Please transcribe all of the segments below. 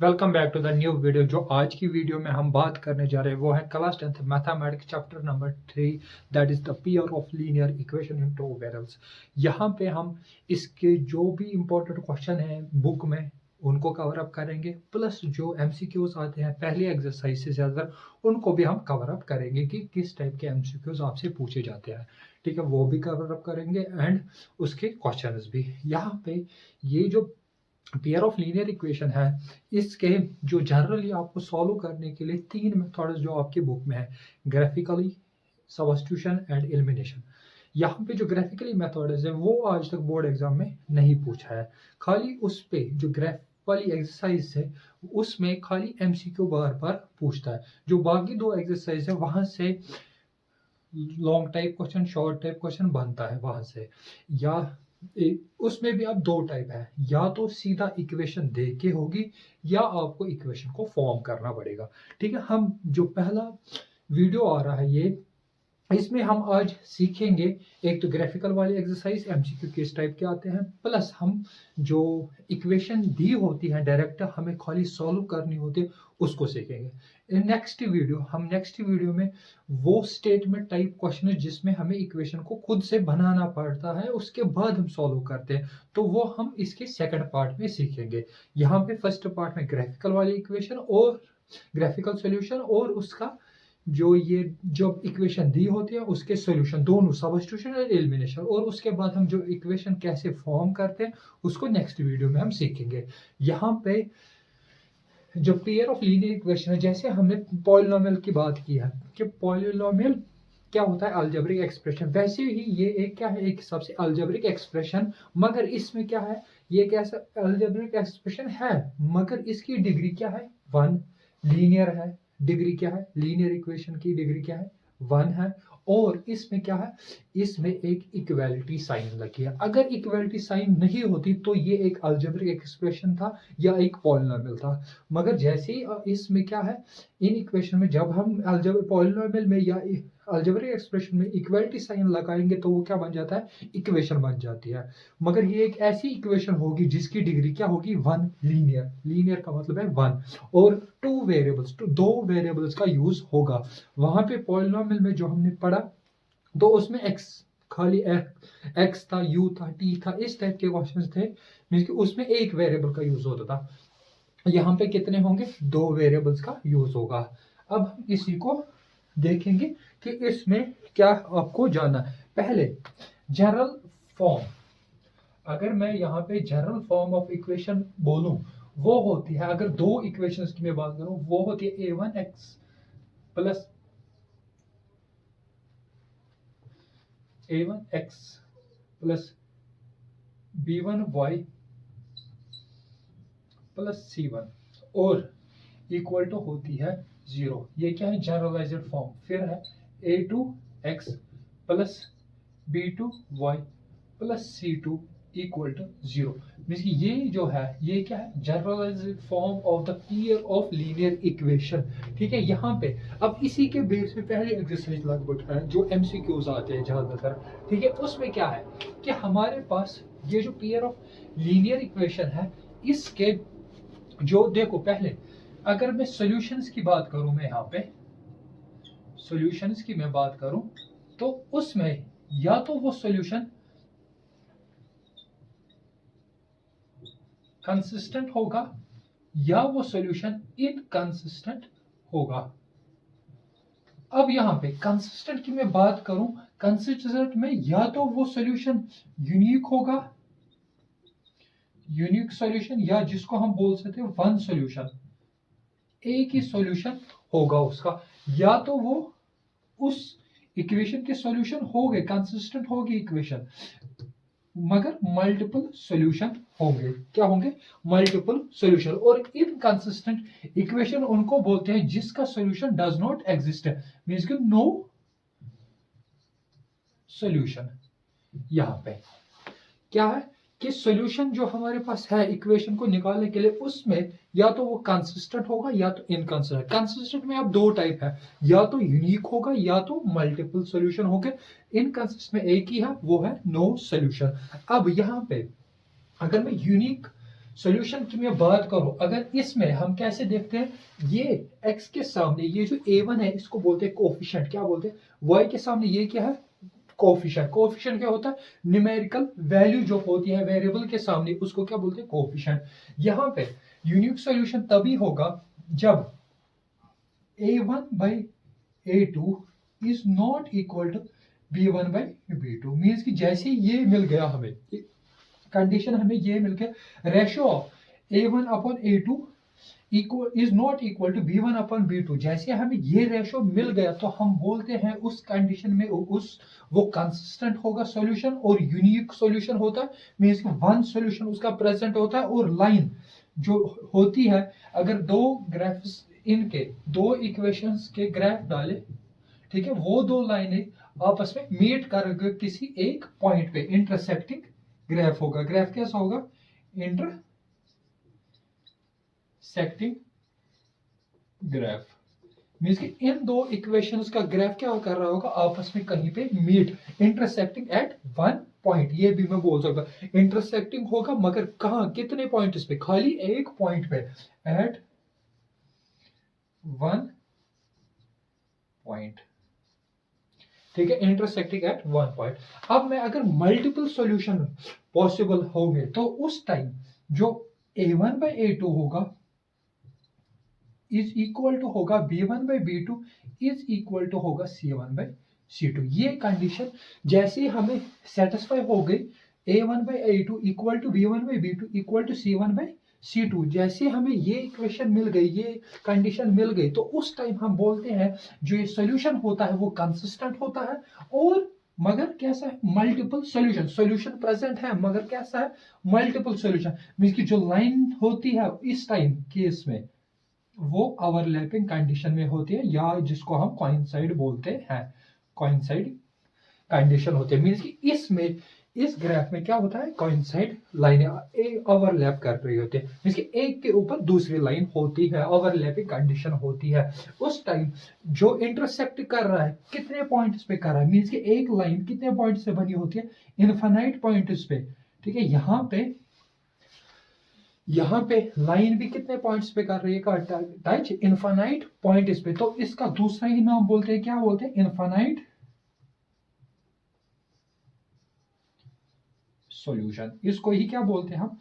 Welcome back to the new video. जो आज की वीडियो में हम बात करने जा रहे हैं वो है class 10th mathematics chapter number 3, that is the pair of linear equation in two variables. यहाँ पे हम इसके जो भी इंपॉर्टेंट क्वेश्चन हैं बुक में उनको कवर अप करेंगे, प्लस जो एमसीक्यूज आते हैं पहले एक्सरसाइज से ज़्यादा उनको भी हम कवर अप करेंगे कि किस टाइप के एमसीक्यूज आपसे पूछे जाते हैं। ठीक है, वो भी कवर अप करेंगे एंड उसके क्वेश्चंस भी। यहाँ पे ये जो पेयर ऑफ लीनियर इक्वेशन है इसके जो जनरली आपको सॉल्व करने के लिए तीन मेथड्स जो आपकी बुक में है, ग्राफिकली, सब्स्टिट्यूशन एंड एलिमिनेशन। यहाँ पे जो ग्राफिकली मेथड्स है वो आज तक बोर्ड एग्जाम में नहीं पूछा है, खाली उस पे जो ग्राफ वाली एक्सरसाइज है उसमें खाली एमसीक्यू बार बार पूछता है। जो बाकी दो एक्सरसाइज है वहां से long type question, short type question बनता है वहां से। या उसमें भी अब दो टाइप है, या तो सीधा इक्वेशन दे के होगी या आपको इक्वेशन को फॉर्म करना पड़ेगा। ठीक है, हम जो पहला वीडियो आ रहा है ये, इसमें हम आज सीखेंगे एक तो ग्राफिकल वाली एक्सरसाइज, एमसीक्यू किस टाइप के आते हैं, प्लस हम जो इक्वेशन दी होती है डायरेक्ट हमें खाली सॉल्व करनी होती है उसको सीखेंगे। नेक्स्ट वीडियो में वो स्टेटमेंट टाइप क्वेश्चन है जिसमें हमें इक्वेशन को खुद से बनाना पड़ता है, उसके बाद हम सॉल्व करते हैं, तो वो हम इसके सेकंड पार्ट में सीखेंगे। यहाँ पे फर्स्ट पार्ट में ग्राफिकल वाली इक्वेशन और ग्राफिकल सॉल्यूशन और उसका जो ये जो इक्वेशन दी होती है उसके सॉल्यूशन दोनों, सब्स्टिट्यूशन और एलिमिनेशन, और उसके बाद हम जो इक्वेशन कैसे फॉर्म करते हैं उसको नेक्स्ट वीडियो में हम सीखेंगे। यहाँ पे जो पेयर ऑफ लीनियर इक्वेशन है, जैसे हमने पॉलिनोमियल की बात की है कि पॉलिनोमियल क्या होता है, अलजेब्रिक एक्सप्रेशन, वैसे ही ये एक क्या है, एक सबसे अलजेब्रिक एक्सप्रेशन, मगर इसमें क्या है, ये कैसा अलजेब्रिक एक्सप्रेशन है मगर इसकी डिग्री क्या है, 1 लीनियर है। डिग्री क्या है, लीनियर इक्वेशन की डिग्री क्या है, 1 है। और इसमें क्या है, इसमें एक इक्वालिटी साइन लगी है। अगर इक्वालिटी साइन नहीं होती तो ये एक अलजेब्रिक एक्सप्रेशन था या एक पॉलिनोमियल था। मगर जैसे ही इसमें क्या है, इन इक्वेशन में जब हम पॉलिनोमियल में या अलजेब्रिक एक्सप्रेशन में इक्वालिटी साइन लगाएंगे तो वो क्या बन जाता है, इक्वेशन बन जाती है। मगर ये एक ऐसी इक्वेशन होगी जिसकी डिग्री क्या होगी, 1 लीनियर। लीनियर का मतलब है 1 और दो वेरिएबल्स का यूज होगा। वहां पे पॉलिनोमियल में जो हमने पढ़ा तो उसमें एक्स खाली एक्स था, यू था, टी था, इस टाइप के क्वेश्चंस थे, मींस कि उसमें एक वेरिएबल का यूज होता था। यहाँ पे कितने होंगे, 2 वेरिएबल्स का यूज होगा। अब हम इसी को देखेंगे कि इसमें क्या आपको जाना है। पहले जनरल फॉर्म, अगर मैं यहाँ पे जनरल फॉर्म ऑफ इक्वेशन बोलूं वो होती है, अगर दो इक्वेशंस की मैं बात करूं वो होती है a1x plus b1y plus c1 और इक्वल टू होती है 0। ये क्या है, जनरलाइज्ड फॉर्म। फिर है a2x plus b2y plus c2 equal to 0। Means ये जो है ये क्या है, generalised form of the pair of linear equation. ठीक है, यहाँ पे अब इसी के बेस पे पहले एक्सरसाइज लगभग है जो एमसीक्यूज आते हैं ज्यादातर। ठीक है, उसमें क्या है कि हमारे पास ये जो पेयर ऑफ लीनियर इक्वेशन है इसके जो, देखो पहले अगर मैं सॉल्यूशंस की बात करूं, मैं यहाँ पे सॉल्यूशंस की मैं बात करूं तो उसमें या तो वो सॉल्यूशन कंसिस्टेंट होगा या वो सॉल्यूशन इनकंसिस्टेंट होगा। अब यहाँ पे कंसिस्टेंट की मैं बात करूं, कंसिस्टेंट में या तो वो सॉल्यूशन यूनिक होगा, यूनिक सॉल्यूशन, या जिसको हम बोल सकते हैं वन सॉल्यूशन, एक ही सॉल्यूशन होगा उसका, या तो वो उस इक्वेशन के सॉल्यूशन हो गए, कंसिस्टेंट होगी इक्वेशन, मगर मल्टीपल सॉल्यूशन होंगे। क्या होंगे, मल्टीपल सॉल्यूशन। और इनकंसिस्टेंट इक्वेशन उनको बोलते हैं जिसका solution does not exist, means कि नो सॉल्यूशन। यहां पे क्या है कि सॉल्यूशन जो हमारे पास है इक्वेशन को निकालने के लिए उसमें या तो वो कंसिस्टेंट होगा या तो इनकंसिस्टेंट। कंसिस्टेंट में अब दो टाइप है, या तो यूनिक होगा या तो मल्टीपल सॉल्यूशन होंगे। इनकंसिस्टेंट में एक ही है, वो है नो सॉल्यूशन। अब यहाँ पे अगर मैं यूनिक सॉल्यूशन की मैं बात करूं, अगर इसमें हम कैसे देखते हैं, ये x के सामने ये जो a1 है इसको बोलते हैं कोफिशिएंट। क्या बोलते हैं? y के सामने ये क्या है? कोफिशिएंट। कोफिशिएंट क्या होता है? न्यूमेरिकल वैल्यू जो होती है वेरिएबल के सामने, उसको क्या बोलते हैं? कोफिशिएंट। यहाँ पे यूनिक सॉल्यूशन तभी होगा जब a1 by a2 is not equal to b1 by b2। Means कि जैसे ये मिल गया हमें कंडीशन, हमें ये मिल गया ratio of a1 upon a2 equal is not equal to b1 upon b2, जैसे हमें ये रेशियो मिल गया तो हम बोलते हैं उस कंडीशन में उस वो कंसिस्टेंट होगा सॉल्यूशन, और यूनिक सॉल्यूशन होता है मींस वन सॉल्यूशन उसका प्रेजेंट होता है। और लाइन जो होती है, अगर दो ग्राफ्स इनके दो इक्वेशंस के ग्राफ डाले, ठीक है, वो दो लाइनें आपस में मीट करेंगे किसी एक पॉइंट पे, इंटरसेक्टिंग ग्राफ होगा। ग्राफ कैसा होगा? Intersecting graph. मींस कि इन दो इक्वेशंस का ग्राफ क्या कर रहा होगा? आपस में कहीं पे meet, intersecting at one point. ये भी मैं बोल सकता, इंटरसेक्टिंग होगा मगर कहां, कितने पॉइंट्स पे? खाली एक पॉइंट पे, एट वन पॉइंट। ठीक है, इंटरसेक्टिंग एट वन पॉइंट। अब मैं अगर मल्टीपल सॉल्यूशन पॉसिबल होंगे तो उस टाइम जो a1 by a2 होगा इज इक्वल टू होगा b1 by b2 is equal to होगा c1 by c2। ये कंडीशन जैसे हमें सेटिस्फाई हो गई, a1 by a2 equal to b1 by b2 equal to c1 by c2, जैसे हमें ये इक्वेशन मिल गई, ये कंडीशन मिल गई, तो उस टाइम हम बोलते हैं जो ये सॉल्यूशन होता है वो कंसिस्टेंट होता है। और मगर कैसा है? Multiple solution. सॉल्यूशन प्रेजेंट है मगर कैसा है? Multiple solution. मींस की जो लाइन होती है इस टाइम केस में वो ओवरलैपिंग कंडीशन में होती है, या जिसको हम कोइंसाइड बोलते हैं, कोइंसाइड कंडीशन होती है। मींस कि इसमें इस ग्राफ में क्या होता है? कोइंसाइड लाइनें ओवरलैप कर रही होती है, मींस कि एक के ऊपर दूसरी लाइन होती है, ओवरलैपिंग कंडीशन होती है। उस टाइम जो इंटरसेक्ट कर रहा है कितने पॉइंट्स पे कर रहा है? मींस कि एक लाइन कितने पॉइंट से बनी होती है? इनफाइनाइट पॉइंट्स पे। ठीक है, यहाँ पे लाइन भी कितने पॉइंट्स पे कर रही है टच? इनफाइनाइट पॉइंट्स पे। तो इसका दूसरा ही नाम बोलते हैं, क्या बोलते हैं? Infinite solution. इसको ही क्या बोलते हैं हम?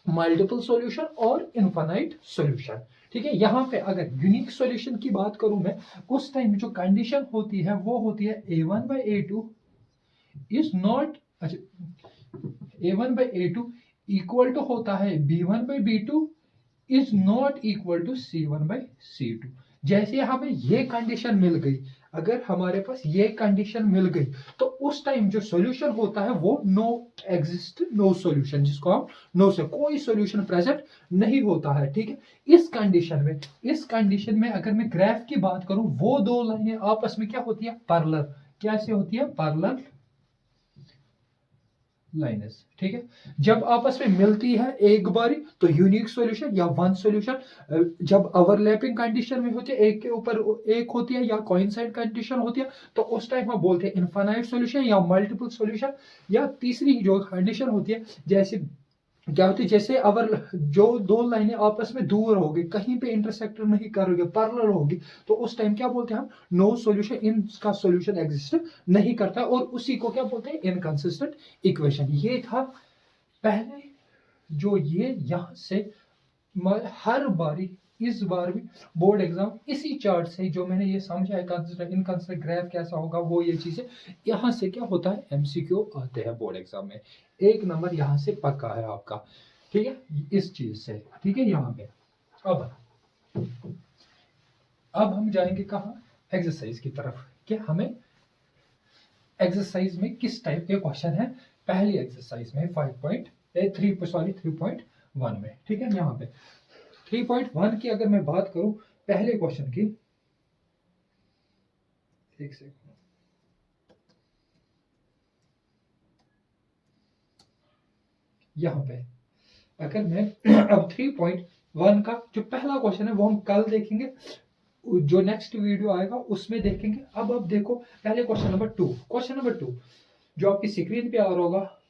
मल्टीपल सॉल्यूशन और इनफाइनाइट सॉल्यूशन। ठीक है, यहाँ पे अगर यूनिक सॉल्यूशन की बात करूं मैं, उस टाइम जो कंडीशन होती है वो होती है a1 by a2 is not, a1 by a2 equal to होता है b1 by b2 is not equal to c1 by c2। जैसे हमें ये कंडीशन मिल गई, अगर हमारे पास ये कंडीशन मिल गई तो उस टाइम जो सॉल्यूशन होता है वो नो एग्जिस्ट, नो सॉल्यूशन, जिसको हम नो से कोई सॉल्यूशन प्रेजेंट नहीं होता है। ठीक है, इस कंडीशन में अगर मैं ग्राफ की बात करूं, वो दो लाइनें आपस में क्या होती है? पैरेलल। कैसे होती है? पैरेलल लाइनेस। ठीक है, जब आपस में मिलती है एक बारी तो यूनिक सॉल्यूशन या वन सॉल्यूशन। जब ओवरलैपिंग कंडीशन में होती है, एक के ऊपर एक होती है, या कोइंसाइड कंडीशन होती है, तो उस टाइम हम बोलते हैं इनफाइनाइट सॉल्यूशन या मल्टीपल सॉल्यूशन। या तीसरी जो कंडीशन होती है, जैसे क्या होती है? जैसे अवर जो दो लाइनें आपस में दूर होगी, कहीं पे इंटरसेक्ट नहीं करोगे, पैरेलल होगी, तो उस टाइम क्या बोलते हैं हम? नो सॉल्यूशन, इनका सॉल्यूशन एग्जिस्ट नहीं करता, और उसी को क्या बोलते हैं? Inconsistent equation. ये था पहले जो ये यहां से हर बारी, इस बार भी बोर्ड एग्जाम इसी चार्ट से जो मैंने ये समझा है कंसिस्टेंट इनकंसिस्टेंट ग्राफ कैसा होगा, वो ये चीजें यहाँ से क्या होता है? एमसीक्यू आते हैं बोर्ड एग्जाम में, एक नंबर यहाँ से पक्का है आपका। ठीक है, इस चीज से। ठीक है, यहाँ पे अब हम जाएंगे कहाँ? एक्सरसाइज की तरफ। क्या हमें एक्सरसाइज में किस टाइप के क्वेश्चन है? पहली एक्सरसाइज में 3.1 में। ठीक है, यहाँ पे 3.1 की अगर मैं बात करूं, पहले क्वेश्चन की, एक सेकंड, यहां पे अगर मैं अब 3.1 का जो पहला क्वेश्चन है वो हम कल देखेंगे, जो नेक्स्ट वीडियो आएगा उसमें देखेंगे। अब देखो पहले क्वेश्चन नंबर 2 जो आपकी स्क्रीन पे आ रहा होगा,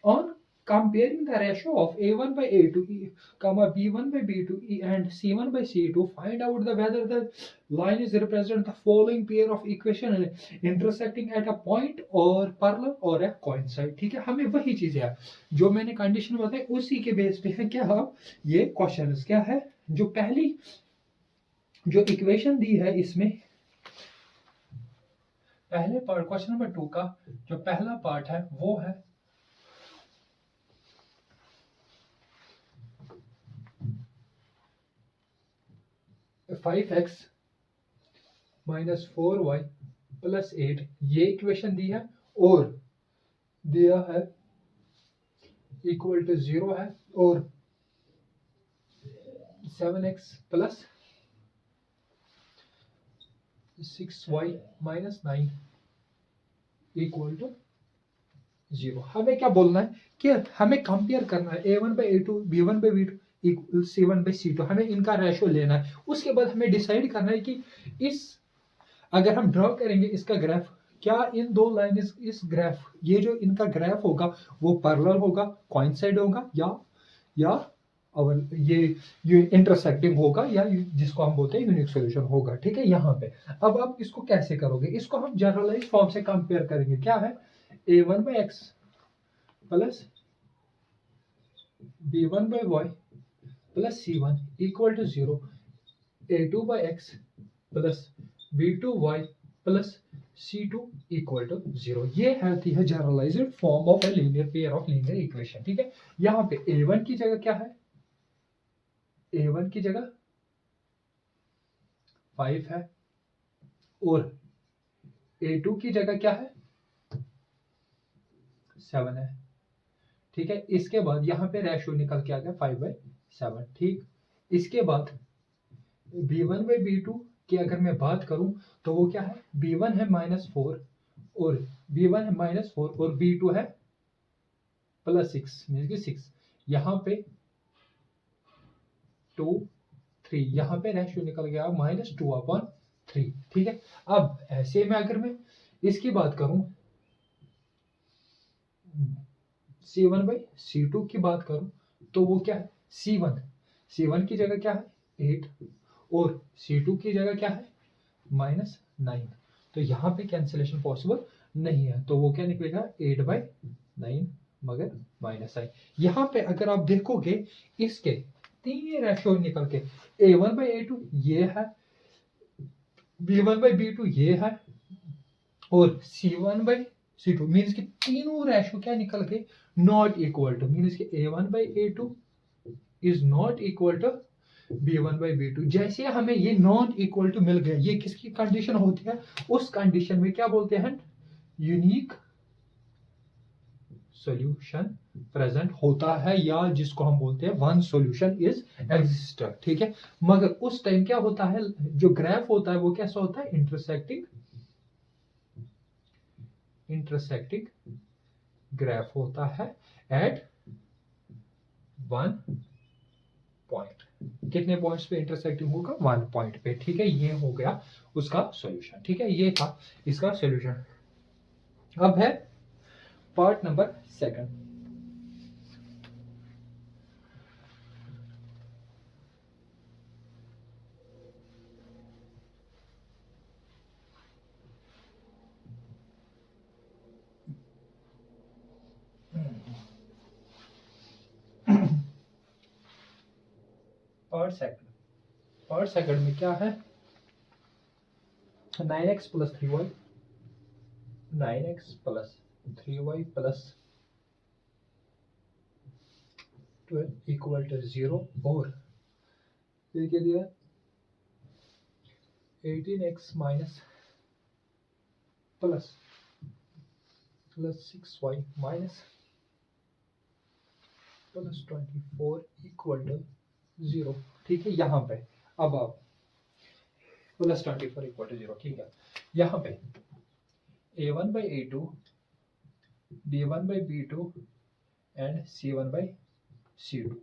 on comparing the ratio of A1 by A2, comma B1 by B2, and C1 by C2, find out whether the line is represent the following pair of equation intersecting at a point or parallel or a coincide. ठीक है, हमें वही चीज है जो मैंने condition बताई उसी के बेस पे है क्या हम ये क्वेश्चन क्या है जो पहली जो इक्वेशन दी है इसमें पहले पार्ट क्वेश्चन नंबर 2 का जो पहला पार्ट है वो है 5x माइनस 4y प्लस 8 ये इक्वेशन दी है और दिया है इक्वल टू 0 है और 7x plus 6y minus 9 equal to 0। हमें क्या बोलना है कि हमें कंपेयर करना है A1 by A2, B1 by B2 equal C1 by C2, हमें इनका रेशो लेना है। उसके बाद हमें डिसाइड करना है कि इस अगर हम ड्रॉ करेंगे इसका ग्राफ क्या इन दो लाइन इस ग्राफ ये जो इनका ग्राफ होगा वो पैरेलल होगा कोइंसाइड होगा या और ये इंटरसेक्टिंग होगा या जिसको हम बोलते हैं यूनिक सॉल्यूशन होगा। ठीक है, यहाँ पे अब आप इसको कैसे करोगे इसको हम जनरलाइज फॉर्म से कंपेयर करेंगे। क्या है A1 by x plus B1 by y plus C1 equal to 0, A2 by x plus B2y plus C2 equal to 0। ये है generalised form of a linear pair of linear equation. ठीक है, यहाँ पे A1 की जगह क्या है A1 की जगह 5 है और A2 की जगह क्या है 7 है। ठीक है, इसके बाद यहाँ पे रेशियो निकल के आ गया 5/7। ठीक, इसके बाद B1 by B2 की अगर मैं बात करूं तो वो क्या है B1 है -4 और B1 है -4 और B2 है +6 मीन कि 6। यहाँ पे 2 3 यहाँ पे रेशियो निकल गया -2/3। ठीक है, अब ऐसे में अगर मैं इसकी बात करूं C1 by C2 की बात करूं तो वो क्या है C1 की जगह क्या है 8 और C2 की जगह क्या है -9। तो यहाँ पे कैंसिलेशन पॉसिबल नहीं है तो वो क्या निकलेगा 8/9 मगर -9। यहाँ पे अगर आप देखोगे इसके तीन रेशियो निकल के A1 by A2 ये है, B1 by B2 ये है और C1 by C2 मीन्स कि तीनों रेशियो क्या निकल के नॉट इक्वल टू मीन्स कि A1 by A2 is not equal to B1 by B2। जैसे हमें ये नॉट इक्वल टू मिल गया ये किसकी कंडीशन होती है उस कंडीशन में क्या बोलते हैं यूनिक सॉल्यूशन प्रेजेंट होता है या जिसको हम बोलते हैं वन सॉल्यूशन इज एग्जिस्टर। ठीक है, मगर उस टाइम क्या होता है जो ग्राफ होता है वो कैसा होता है इंटरसेक्टिंग ग्राफ होता है एट वन पॉइंट। कितने पॉइंट्स पे इंटरसेक्टिंग होगा 1 पॉइंट पे। ठीक है, ये हो गया उसका सॉल्यूशन। ठीक है, ये था इसका सॉल्यूशन। अब है पार्ट नंबर 2। पार्ट सेकंड में क्या है 9x plus 3y 9x plus 3y plus 12 equal to 0 और ये क्या दिया 18x minus plus 6y minus plus 24 equal to 0। ठीक है, यहाँ पे अब आप प्लस 24 इक्वल टू 0। ठीक है, यहाँ पे A1 by A2 B1 by B2 and C1 by C2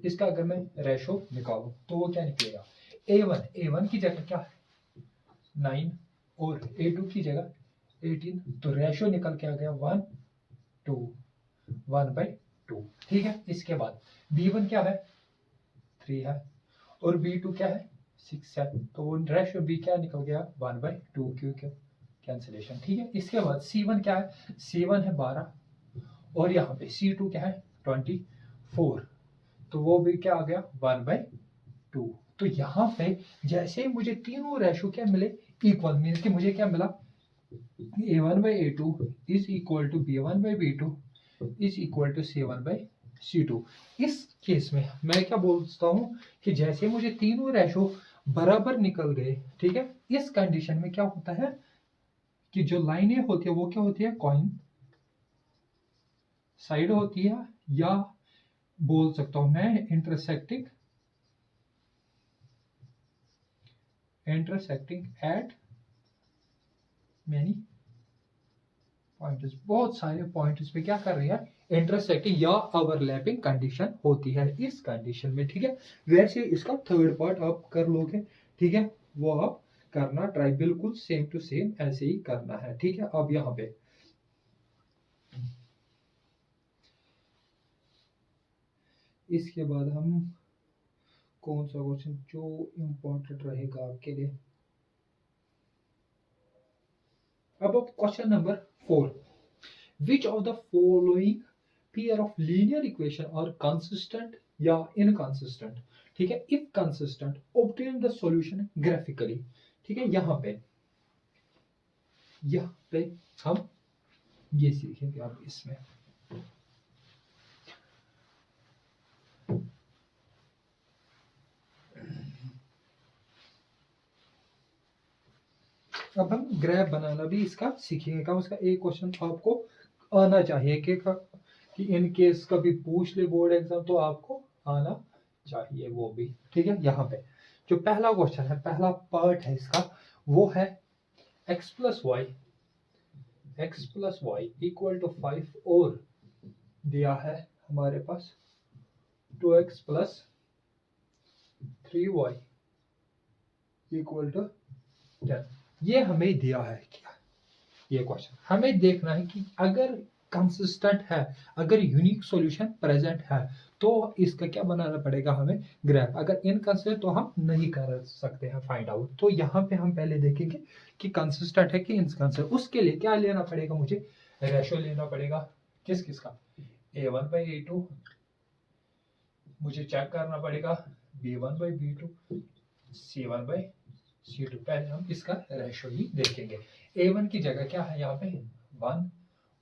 इसका अगर मैं रेशो निकालूं तो वो क्या निकलेगा A1 की जगह क्या है 9 और A2 की जगह 18 तो रेशो निकल के आ गया 1/2 2। ठीक है, इसके बाद B1 क्या है 3 है और B2 क्या है 6 है, तो वो रेशियो B क्या निकल गया 1/2 क्योंकि कैंसिलेशन। ठीक है, इसके बाद C1 क्या है, C1 है 12 और यहाँ पे C2 क्या है 24, तो वो भी क्या आ गया 1/2। तो यहाँ पे जैसे मुझे तीनों रेशो क्या मिले इक्वल, मीन्स कि मुझे क्या मिला A1/A2 is equal to B1/B2 is equal to C1/C2। इस केस में मैं क्या बोलता हूँ कि जैसे मुझे तीनों रेशो बराबर निकल गए, ठीक है, इस कंडीशन में क्या होता है कि जो लाइनें होती है वो क्या होती है कॉइन साइड होती है, या बोल सकता हूं मैं इंटरसेक्टिंग एट मैनी पॉइंट्स, बहुत सारे पॉइंट्स पे क्या कर रही है इंटरसेक्टिंग या ओवरलैपिंग कंडीशन होती है इस कंडीशन में। ठीक है, वैसे इसका थर्ड पार्ट आप कर लोगे, ठीक है, वो आप करना ट्राई, बिल्कुल सेम टू सेम ऐसे ही करना है। ठीक है, अब यहाँ पे इसके बाद हम कौन सा क्वेश्चन जो इम्पोर्टेंट रहेगा आपके लिए, अब question number 4, which of the following pair of linear equation are consistent या inconsistent। ठीक है, if consistent obtain the solution graphically। ठीक है, यहाँ पे हम ये सीखेंगे अब इसमें। अब हम ग्राफ बनाना भी इसका सीखेंगे, कम उसका एक क्वेश्चन आपको आना चाहिए कि इन केस कभी पूछ ले बोर्ड एग्जाम तो आपको आना चाहिए वो भी। ठीक है, यहाँ पे जो पहला क्वेश्चन है, पहला पार्ट है इसका, वो है x plus y equal to 5 और दिया है हमारे पास 2x plus 3y equal to 10। ये हमें दिया है क्या, ये क्वेश्चन हमें देखना है कि अगर कंसिस्टेंट है, अगर यूनिक सॉल्यूशन प्रेजेंट है तो इसका क्या बनाना पड़ेगा हमें ग्राफ, अगर इनकंसिस्टेंट तो हम नहीं कर सकते हैं फाइंड आउट। तो यहाँ पे हम पहले देखेंगे कि कंसिस्टेंट है कि इनकंसिस्टेंट, उसके लिए क्या लेना पड़ेगा, मुझे रेशियो लेना पड़ेगा किस किस का A1/A2, मुझे चेक करना पड़ेगा B1/B2 C1/C2। पहले हम इसका रेशियो ही देखेंगे। A1 की जगह क्या है यहाँ पे 1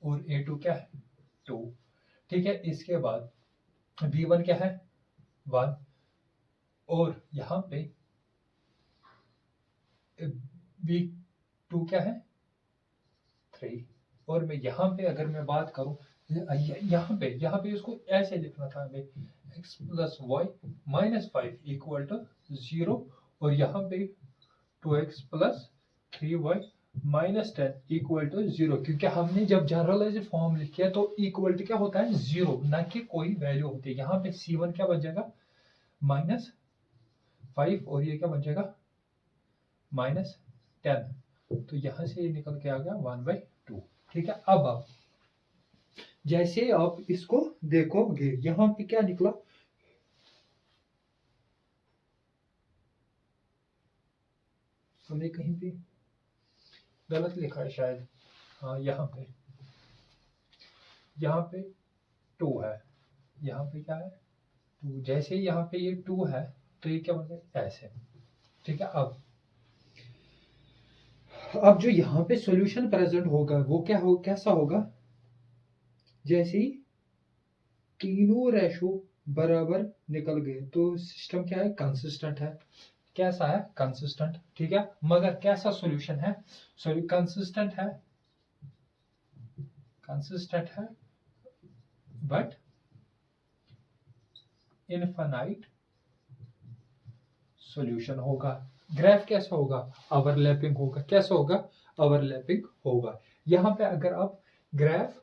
और A2 क्या है 2। ठीक है, इसके बाद B1 क्या है 1 और यहाँ पे B2 क्या है 3। और मैं यहाँ पे अगर मैं बात करूँ यहाँ पे इसको ऐसे लिखना था हमें x plus y minus 5 equal to 0 और यहाँ पे 2x plus 3y minus 10 equal to 0, क्योंकि हमने जब जनरलाइज फॉर्म लिखी तो इक्वल टू क्या होता है 0, ना कि कोई वैल्यू होती है। यहाँ पे C1 क्या बन जाएगा -5 और ये क्या बन जाएगा -10, तो यहाँ से ये निकल के आ गया 1/2। ठीक है, अब आप जैसे आप इसको देखोगे यहाँ पे क्या निकला, हमने कहीं पे गलत लिखा है शायद, हाँ यहाँ पे 2 है, यहाँ पे क्या है 2, जैसे यहाँ पे ये 2 है तो ये क्या बन गया ऐसे। ठीक है, अब जो यहाँ पे सॉल्यूशन प्रेजेंट होगा वो कैसा होगा, जैसे ही तीनों रेशो बराबर निकल गए तो सिस्टम क्या है कंसिस्टेंट है, कैसा है कंसिस्टेंट। ठीक है, मगर कैसा सॉल्यूशन है, कंसिस्टेंट है बट इनफाइनाइट सॉल्यूशन होगा। ग्राफ कैसा होगा ओवरलैपिंग होगा, कैसा होगा ओवरलैपिंग होगा। यहाँ पे अगर आप ग्राफ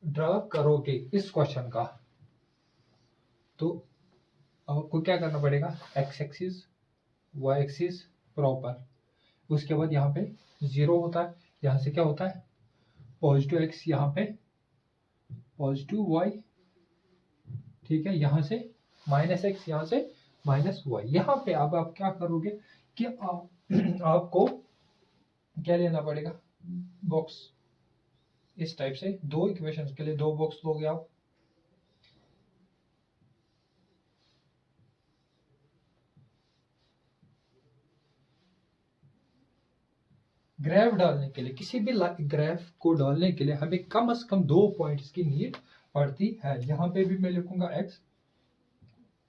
ड्रा करोगे इस क्वेश्चन का तो आपको क्या करना पड़ेगा, x axis y axis proper, उसके बाद यहाँ पे 0 होता है, यहाँ से क्या होता है पॉजिटिव एक्स, यहाँ पे पॉजिटिव वाई, ठीक है, यहाँ से माइनस एक्स, यहाँ से माइनस वाई। यहाँ पे अब आप क्या करोगे कि आपको क्या लेना पड़ेगा, बॉक्स इस टाइप से, दो इक्वेशंस के लिए दो बॉक्स लोगे आप। ग्राफ डालने के लिए, किसी भी ग्राफ को डालने के लिए हमें कम से कम 2 पॉइंट्स की नीड पड़ती है। यहाँ पे भी मैं लिखूंगा एक्स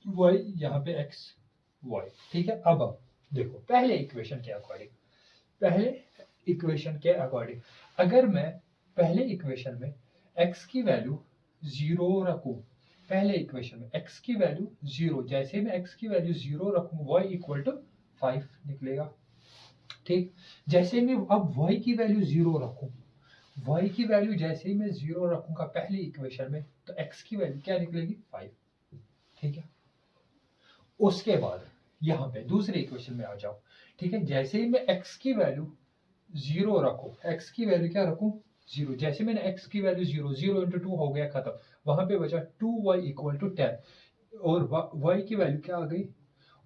वाई, यहाँ पे एक्स वाई, ठीक है। अब देखो पहले इक्वेशन के अकॉर्डिंग, अगर मैं पहले इक्वेशन में x की वैल्यू 0 रखूं, पहले इक्वेशन में x की वैल्यू 0, जैसे मैं x की वैल्यू 0 रखूं y इक्वल टू 5 निकलेगा, ठीक। जैसे मैं अब y की वैल्यू 0 रखूं, y की वैल्यू जैसे ही मैं 0 रखूंगा पहले इक्वेशन में, तो x की वैल्यू क्या निकलेगी, 5, ठीक है। उसके बाद यहाँ पे दूसरे इक्वेशन में आ जाओ, ठीक है। जैसे ही मैं x की वैल्यू 0 रखूं, x की वैल्यू क्या रखूं, 0, जैसे मैंने x की वैल्यू 0, 0 इंटू 2 हो गया खत्म, वहां पे बचा 2y इक्वल टू 10, और y की वैल्यू क्या आ गई,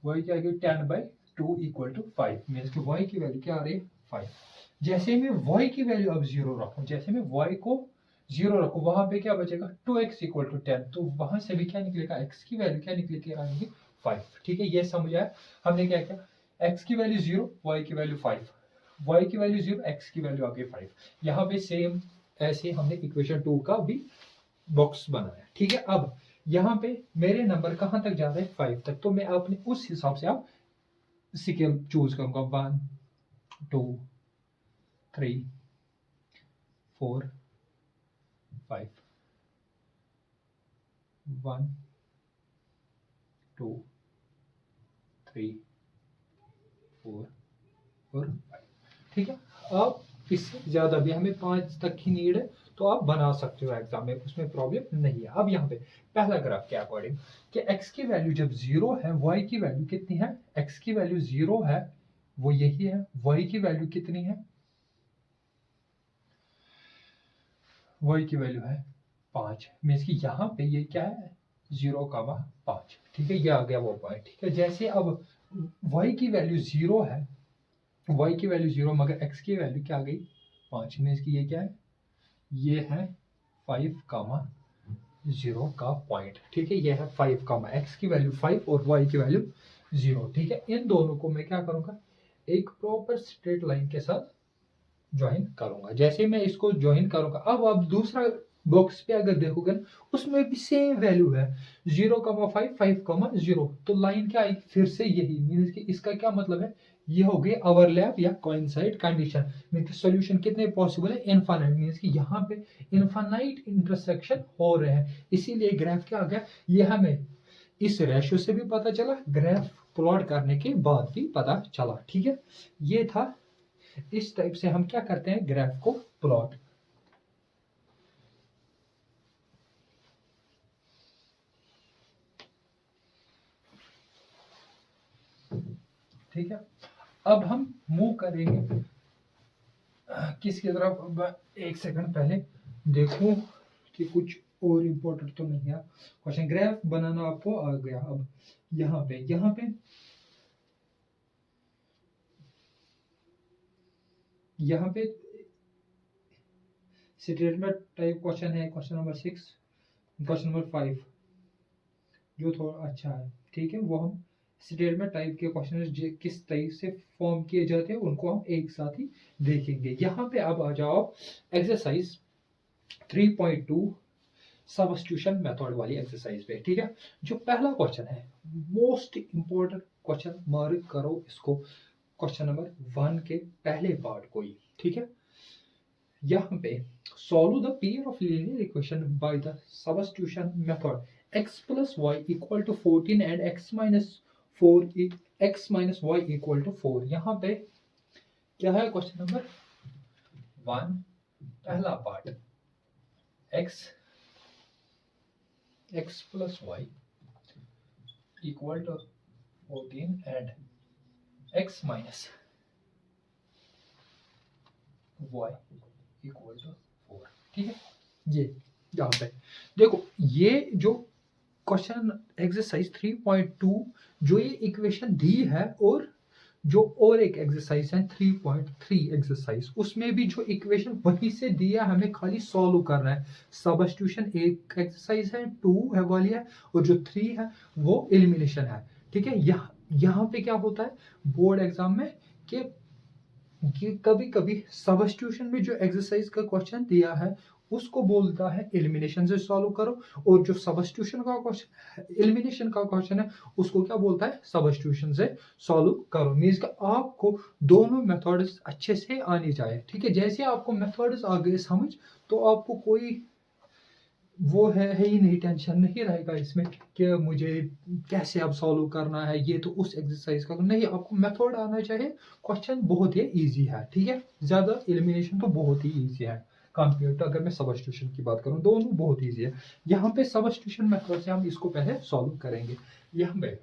y क्या आ गई 10/2 इक्वल टू 5, मीन्स कि y की वैल्यू क्या आ रही है, 5। जैसे मैं y की वैल्यू अब 0 रखूं, जैसे मैं y को 0 रखूं, वहां पे क्या बचेगा 2x इक्वल टू 10, तो वहां से भी क्या निकलेगा, x की वैल्यू क्या निकलेगी, 5, ठीक है। ये समझ आया, हमने क्या किया, x की वैल्यू 0, y की वैल्यू 5, y की वैल्यू 0, x की वैल्यू आ गई 5। यहाँ पे सेम ऐसे हमने इक्वेशन 2 का भी बॉक्स बनाया, ठीक है। अब यहाँ पे मेरे नंबर कहाँ तक जा रहे हैं, 5 तक, तो मैं अपने उस हिसाब से आप स्केल चूज करूंगा, 1 2 3 4 5, 1 2 3 4 और 5, ठीक है। अब इससे ज्यादा भी हमें 5 तक की नीड है, तो आप बना सकते हो एग्जाम में, उसमें प्रॉब्लम नहीं है। अब यहाँ पे पहला ग्राफ के अकॉर्डिंग कि x की वैल्यू जब 0 है, y की वैल्यू कितनी है, x की वैल्यू 0 है, वो यही है, y की वैल्यू कितनी है, y की वैल्यू है 5, मीन्स कि यहाँ पे ये क्या है, 0,5, ठीक है, ये आ गया वो पॉइंट, ठीक है। जैसे अब y की वैल्यू 0 है, y की वैल्यू 0, मगर x की वैल्यू क्या आ गई 5, मीन्स कि ये क्या है, ये है 5,0 का पॉइंट, ठीक है। ये है 5, x की वैल्यू 5 और y की वैल्यू 0, ठीक है। इन दोनों को मैं क्या करूंगा, एक प्रॉपर स्ट्रेट लाइन के साथ ज्वाइन करूंगा। जैसे मैं इसको ज्वाइन करूंगा, अब आप दूसरा बॉक्स पे अगर देखोगे ना, उसमें भी सेम वैल्यू है, 0,5 5,0, तो लाइन क्या आएगी, फिर से यही, मीन्स कि इसका क्या मतलब है, ये हो गई ओवरलैप या कोइंसाइड कंडीशन, मीन्स कि सॉल्यूशन कितने पॉसिबल है, इनफाइनाइट, मीन्स कि यहाँ पे इनफाइनाइट इंटरसेक्शन हो रहे हैं, इसीलिए ग्राफ क्या आ गया, ये हमें इस रेशियो से भी पता चला, ग्राफ प्लॉट करने के बाद भी पता चला, ठीक है। ये था, इस टाइप से हम क्या करते हैं, ग्राफ को प्लॉट। ठीक है, अब हम मूव करेंगे किसकी तरफ, अब एक सेकंड पहले देखूं कि कुछ और इम्पोर्टेंट तो नहीं है क्वेश्चन। ग्राफ बनाना आपको आ गया, अब यहाँ पे स्टेटमेंट टाइप क्वेश्चन है, क्वेश्चन नंबर 6, क्वेश्चन नंबर 5 जो थोड़ा अच्छा है, ठीक है। वो हम स्टेटमेंट टाइप के क्वेश्चन किस टाइप से फॉर्म किए जाते हैं, उनको हम एक साथ ही देखेंगे। यहाँ पे अब आ जाओ एक्सरसाइज 3.2 सब्स्टिट्यूशन मेथड वाली एक्सरसाइज पे, ठीक है। जो पहला क्वेश्चन है, मोस्ट इंपोर्टेंट क्वेश्चन, मार्क करो इसको, क्वेश्चन नंबर 1 के पहले पार्ट को ही, ठीक है। यहाँ पे solve the pair of linear equation by the substitution method, x plus y equal to 14 and x minus 4 y equal to 4। यहाँ पे क्या है, क्वेश्चन नंबर 1 पहला part, x plus y equal to 14 and x minus y equal to 4, ठीक है। यहाँ पे देखो, ये जो क्वेश्चन एक्सरसाइज 3.2 जो ये इक्वेशन दी है, और एक एक्सरसाइज है 3.3 एक्सरसाइज, उसमें भी जो इक्वेशन वहीं से दिया, हमें खाली सॉल्व करना है। सब्स्टिट्यूशन एक एक्सरसाइज है, 2 है वाली है, और जो 3 है वो एलिमिनेशन है। ठीक है, यहाँ पे क्या होता है बोर्ड एग्जाम में कि कभी कभी सब्स्टिट्यूशन में जो एक्सरसाइज का क्वेश्चन दिया है उसको बोलता है एलिमिनेशन से सॉल्व करो, और जो सब्स्टिट्यूशन का क्वेश्चन, एलिमिनेशन का क्वेश्चन है, उसको क्या बोलता है, सब्स्टिट्यूशन से सॉल्व करो। मींस कि आपको दोनों मेथड्स अच्छे से आनी चाहिए। ठीक है, जैसे आपको मेथड्स आ गए समझ, तो आपको कोई वो है ही नहीं, टेंशन नहीं रहेगा इसमें कि मुझे कैसे अब सॉल्व करना है, ये तो उस एक्सरसाइज का नहीं, आपको मेथड आना चाहिए। क्वेश्चन बहुत ही इजी है। ठीक है, ज्यादा एलिमिनेशन तो बहुत ही इजी है कंपेयर टू, अगर मैं सब्स्टिट्यूशन की बात करूं दोनों बहुत इजी है। यहाँ पे सब्स्टिट्यूशन मेथड से हम इसको पहले सॉल्व करेंगे। यहाँ पे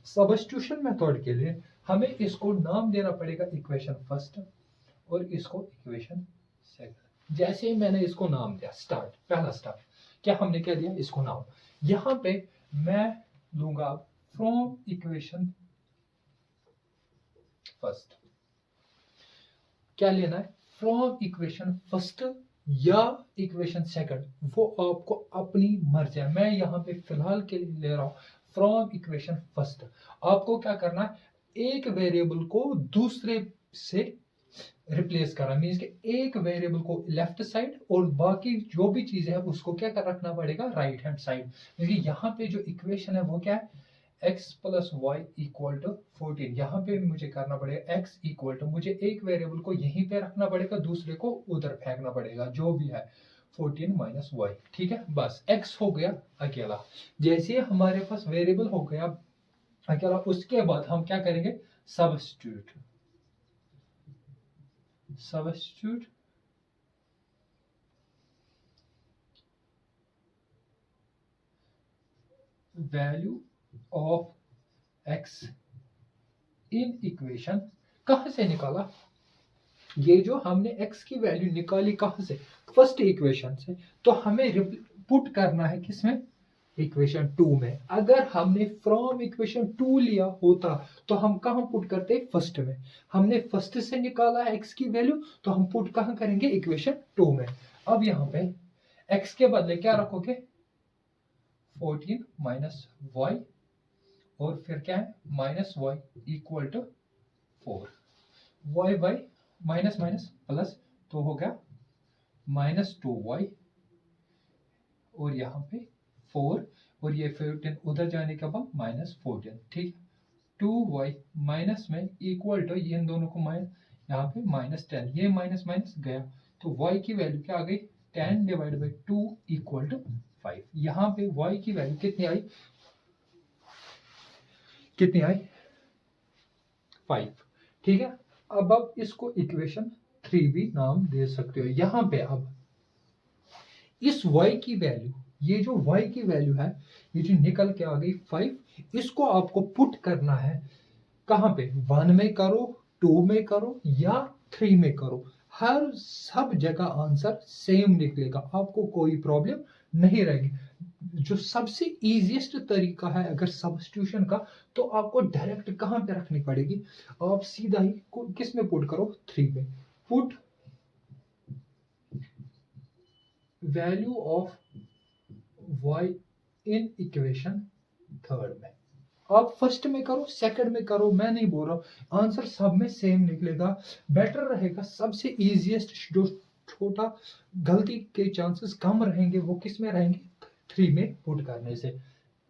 सब्स्टिट्यूशन मेथड के लिए हमें इसको नाम देना पड़ेगा इक्वेशन फर्स्ट, और इसको इक्वेशन सेकंड। जैसे ही मैंने इसको नाम दिया, स्टार्ट, पहला स्टेप क्या हमने क्या दिया, इसको नाम। यहां पे मैं लूंगा फ्रॉम इक्वेशन फर्स्ट। क्या लेना है, फ्रॉम इक्वेशन फर्स्ट या इक्वेशन सेकंड, वो आपको अपनी मर्जी है। मैं यहाँ पे फिलहाल के लिए ले रहा हूं फ्रॉम इक्वेशन फर्स्ट। आपको क्या करना है, एक वेरिएबल को दूसरे से रिप्लेस करा, मीन्स कि एक वेरिएबल को लेफ्ट साइड और बाकी जो भी चीजें है उसको क्या कर रखना पड़ेगा, राइट हैंड साइड। क्योंकि यहाँ पे जो इक्वेशन है वो क्या है, x plus y equal to 14। यहाँ पे मुझे करना पड़ेगा x इक्वल टू, मुझे एक वेरिएबल को यहीं पे रखना पड़ेगा, दूसरे को उधर फेंकना पड़ेगा, जो भी है 14 माइनस वाई। ठीक है, बस x हो गया अकेला। जैसे हमारे पास वेरिएबल हो गया अकेला, उसके बाद हम क्या करेंगे, substitute value of x in equation. कहां से निकाला, ये जो हमने x की वैल्यू निकाली कहां से, फर्स्ट इक्वेशन से, तो हमें पुट करना है किसमें, इक्वेशन 2 में। अगर हमने फ्रॉम इक्वेशन 2 लिया होता तो हम कहां पुट करते, फर्स्ट में। हमने फर्स्ट से निकाला है x की वैल्यू, तो हम पुट कहां करेंगे, इक्वेशन 2 में। अब यहाँ पे x के बदले क्या रखोगे, 14 माइनस वाई, और फिर क्या है, minus y equal to 4। Y by minus minus plus, तो हो गया -2y, और यहाँ पे 4, और ये 14 उधर जाने के बाद -14। ठीक, 2y माइनस में इक्वल टू, ये इन दोनों को माइनस, यहाँ पे -10, ये माइनस माइनस गया, तो y की वैल्यू क्या आ गई, 10 डिवाइड बाई 2 इक्वल टू 5। यहाँ पे y की वैल्यू कितनी आई, 5। ठीक है, अब आप इसको इक्वेशन 3 भी नाम दे सकते हो। यहाँ पे अब इस y की वैल्यू, ये जो y की वैल्यू है, ये जो निकल के आ गई 5, इसको आपको पुट करना है कहां पे, 1 में करो, 2 में करो या 3 में करो, हर सब जगह आंसर सेम निकलेगा, आपको कोई प्रॉब्लम नहीं रहेगी। जो सबसे इजीएस्ट तरीका है अगर सब्स्टिट्यूशन का, तो आपको डायरेक्ट कहां पे रखनी पड़ेगी, आप सीधा ही किस में पुट करो, 3 में। Put value of y in equation third में। आप फर्स्ट में करो, सेकंड में करो, मैं नहीं बोल रहा हूं, आंसर सब में सेम निकलेगा। बेटर रहेगा, सबसे इजीएस्ट, जो छोटा गलती के चांसेस कम रहेंगे, वो किस में रहेंगे, 3 में पुट करने से।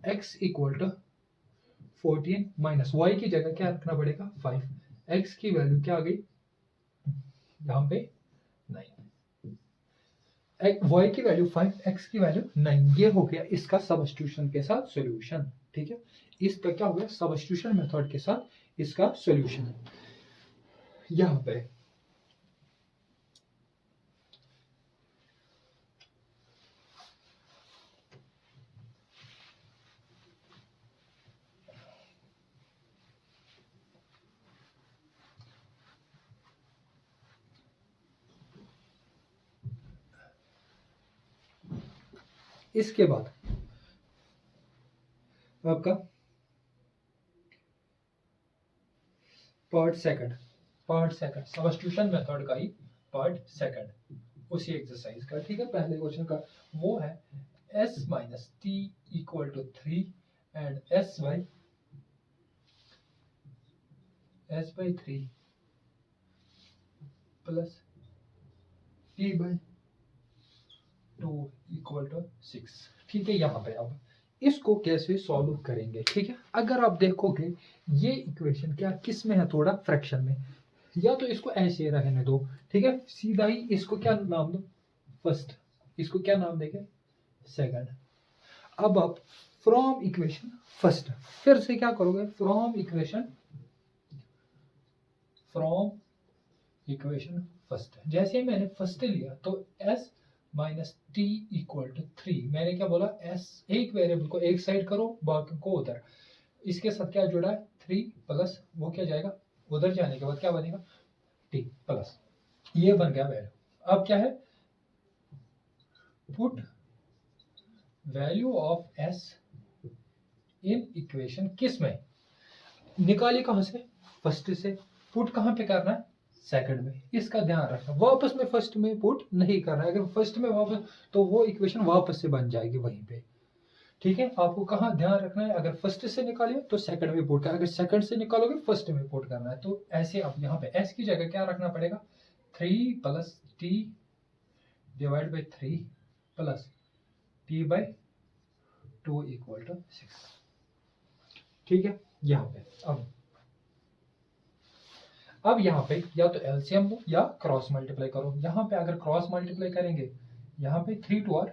x equal to 14 minus y की जगह क्या रखना पड़ेगा, 5। x की वैल्यू क्या आ गई, यहाँ पे 9, y की वैल्यू 5, x की वैल्यू 9। ये हो गया इसका सब्स्टिट्यूशन के साथ सॉल्यूशन। ठीक है, इसका क्या हो गया, सब्स्टिट्यूशन मेथड के साथ इसका सॉल्यूशन। यहाँ पे इसके बाद आपका पार्ट सेकंड सब्स्टिट्यूशन मेथड का ही पार्ट सेकंड उसी एक्सरसाइज का, ठीक है, पहले क्वेश्चन का, वो है s minus t equal to 3 and s by 3 plus t by 2 equal to 6, ठीक है। यहाँ पे अब इसको कैसे सॉल्व करेंगे, ठीक है। अगर आप देखोगे ये इक्वेशन क्या किस में है, थोड़ा फ्रैक्शन में, या तो इसको ऐसे रहने दो, ठीक है, सीधा ही इसको क्या नाम दो, फर्स्ट, इसको क्या नाम देंगे, सेकंड। अब आप फ्रॉम इक्वेशन फर्स्ट फिर से क्या करोगे, फ्रॉम इक्वेशन फर्स्ट, जैसे ही मैंने फर्स्ट लिया तो s minus t equal to 3, मैंने क्या बोला, s एक वेरिएबल को एक साइड करो, बाकी को उधर, इसके साथ क्या जुड़ा है 3 प्लस वो क्या जाएगा उधर, जाने के बाद क्या बनेगा t प्लस, ये बन गया वैल्यू। अब क्या है, put value of s in equation किस में, निकाली कहां से, फर्स्ट से, पुट कहां पे करना है, सेकंड में, इसका ध्यान रखना, वापस में फर्स्ट में पुट नहीं करना है, अगर फर्स्ट में वापस तो वो इक्वेशन वापस से बन जाएगी वहीं पे, ठीक है। आपको कहाँ ध्यान रखना है, अगर फर्स्ट से निकालिए तो सेकंड में पुट करना, अगर सेकंड से निकालोगे फर्स्ट में पुट करना है, तो ऐसे अब यहाँ पे s की जगह क्या रखना पड़ेगा, 3 plus t divide by 3 plus t by 2 equal to 6, ठीक है। यहाँ पे अब यहाँ पे या तो एलसीएम लो या क्रॉस मल्टीप्लाई करो, यहाँ पे अगर क्रॉस मल्टीप्लाई करेंगे, यहाँ पे 3 2 आर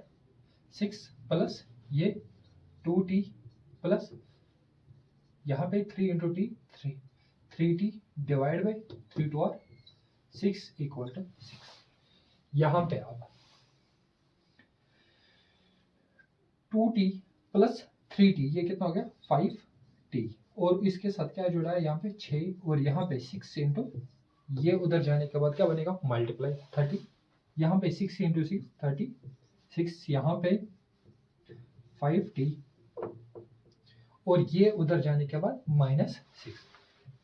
6 प्लस ये 2t प्लस यहाँ पे 3 into T 3t divide by 3 2 are 6 equal to 6। यहाँ पे अब 2t प्लस 3t ये कितना हो गया 5t, और इसके साथ क्या जुड़ा है, यहाँ पे 6 और यहाँ पे 6 इंटू ये उधर जाने के बाद क्या बनेगा मल्टीप्लाई 30, यहाँ पे 6 इंटू 6 36, यहाँ पे 5t और ये उधर जाने के बाद -6,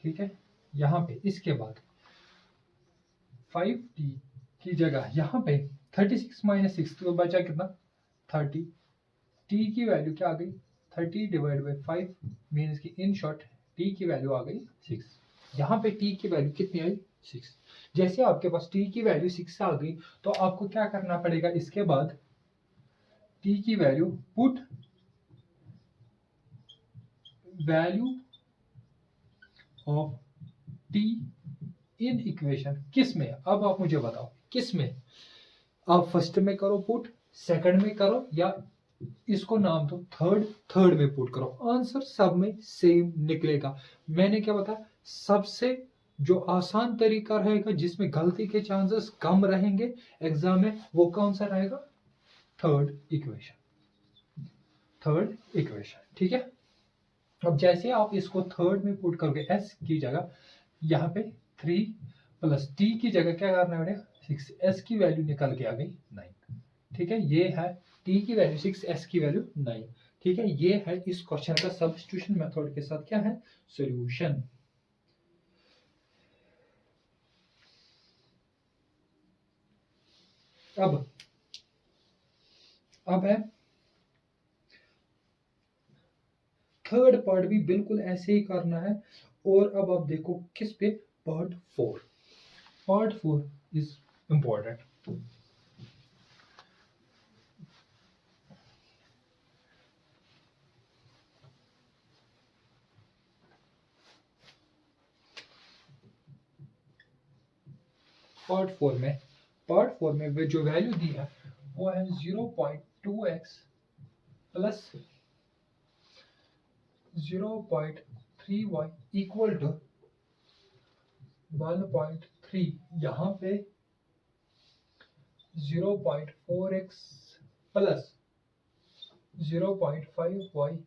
ठीक है। यहाँ पे इसके बाद 5t की जगह यहाँ पे 36 माइनस 6 तो बचा कितना 30, t की वैल्यू क्या आ गई 30 डिवाइड बाई 5 मीन्स की इन शॉर्ट t की वैल्यू आ गई 6, यहाँ पे t की वैल्यू कितनी आई 6। जैसे आपके पास t की वैल्यू 6 आ गई तो आपको क्या करना पड़ेगा, इसके बाद t की value put value of t in equation किस में, अब आप मुझे बताओ किस में, आप फर्स्ट में करो पुट, सेकंड में करो, या इसको नाम दो थर्ड में पुट करो, आंसर सब में सेम निकलेगा। मैंने क्या बताया, सबसे जो आसान तरीका रहेगा जिसमें गलती के चांसेस कम रहेंगे एग्जाम में, वो कौन सा रहेगा, थर्ड इक्वेशन, ठीक है। अब जैसे आप इसको थर्ड में पुट करोगे s की जगह यहाँ पे 3 प्लस t की जगह क्या करना पड़ेगा 6, s की वैल्यू निकल के आ गई 9, ठीक है। ये है t की वैल्यू 6, s की वैल्यू 9, ठीक है। ये है इस क्वेश्चन का सब्स्टिट्यूशन मेथड के साथ क्या है सॉल्यूशन। अब है थर्ड पार्ट भी बिल्कुल ऐसे ही करना है, और अब आप देखो किस पे, पार्ट 4 इज इंपॉर्टेंट। पार्ट 4 में जो वैल्यू दी है वो है 0.2x plus 0.3y equal to 1.3, यहाँ पे 0.4x plus 0.5y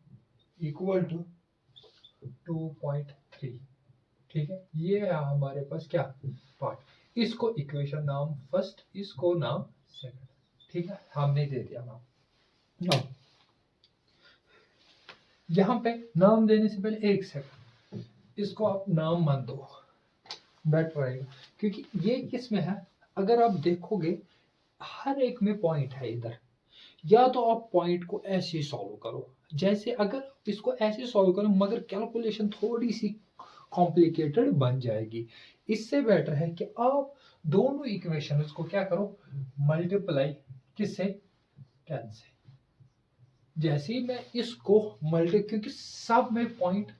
equal to 2.3, ठीक है। ये है हमारे पास क्या पार्ट, इसको इक्वेशन नाम फर्स्ट, इसको नाम सेकंड, ठीक है, हमने दे दिया नाम। अब यहाँ पे नाम देने से पहले एक सेकंड, इसको आप नाम मान दो, बेटर रहेगा, क्योंकि ये किस में है, अगर आप देखोगे हर एक में पॉइंट है इधर। या तो आप पॉइंट को ऐसे सॉल्व करो, जैसे अगर इसको ऐसे सॉल्व करो मगर कैलकुलेशन थोड़ी सी कॉम्प्लिकेटेड बन जाएगी। इससे बेटर है कि आप दोनों इक्वेशंस को क्या करो, मल्टीप्लाई किससे, 10 से। जैसे ही मैं इसको क्योंकि सब में पॉइंट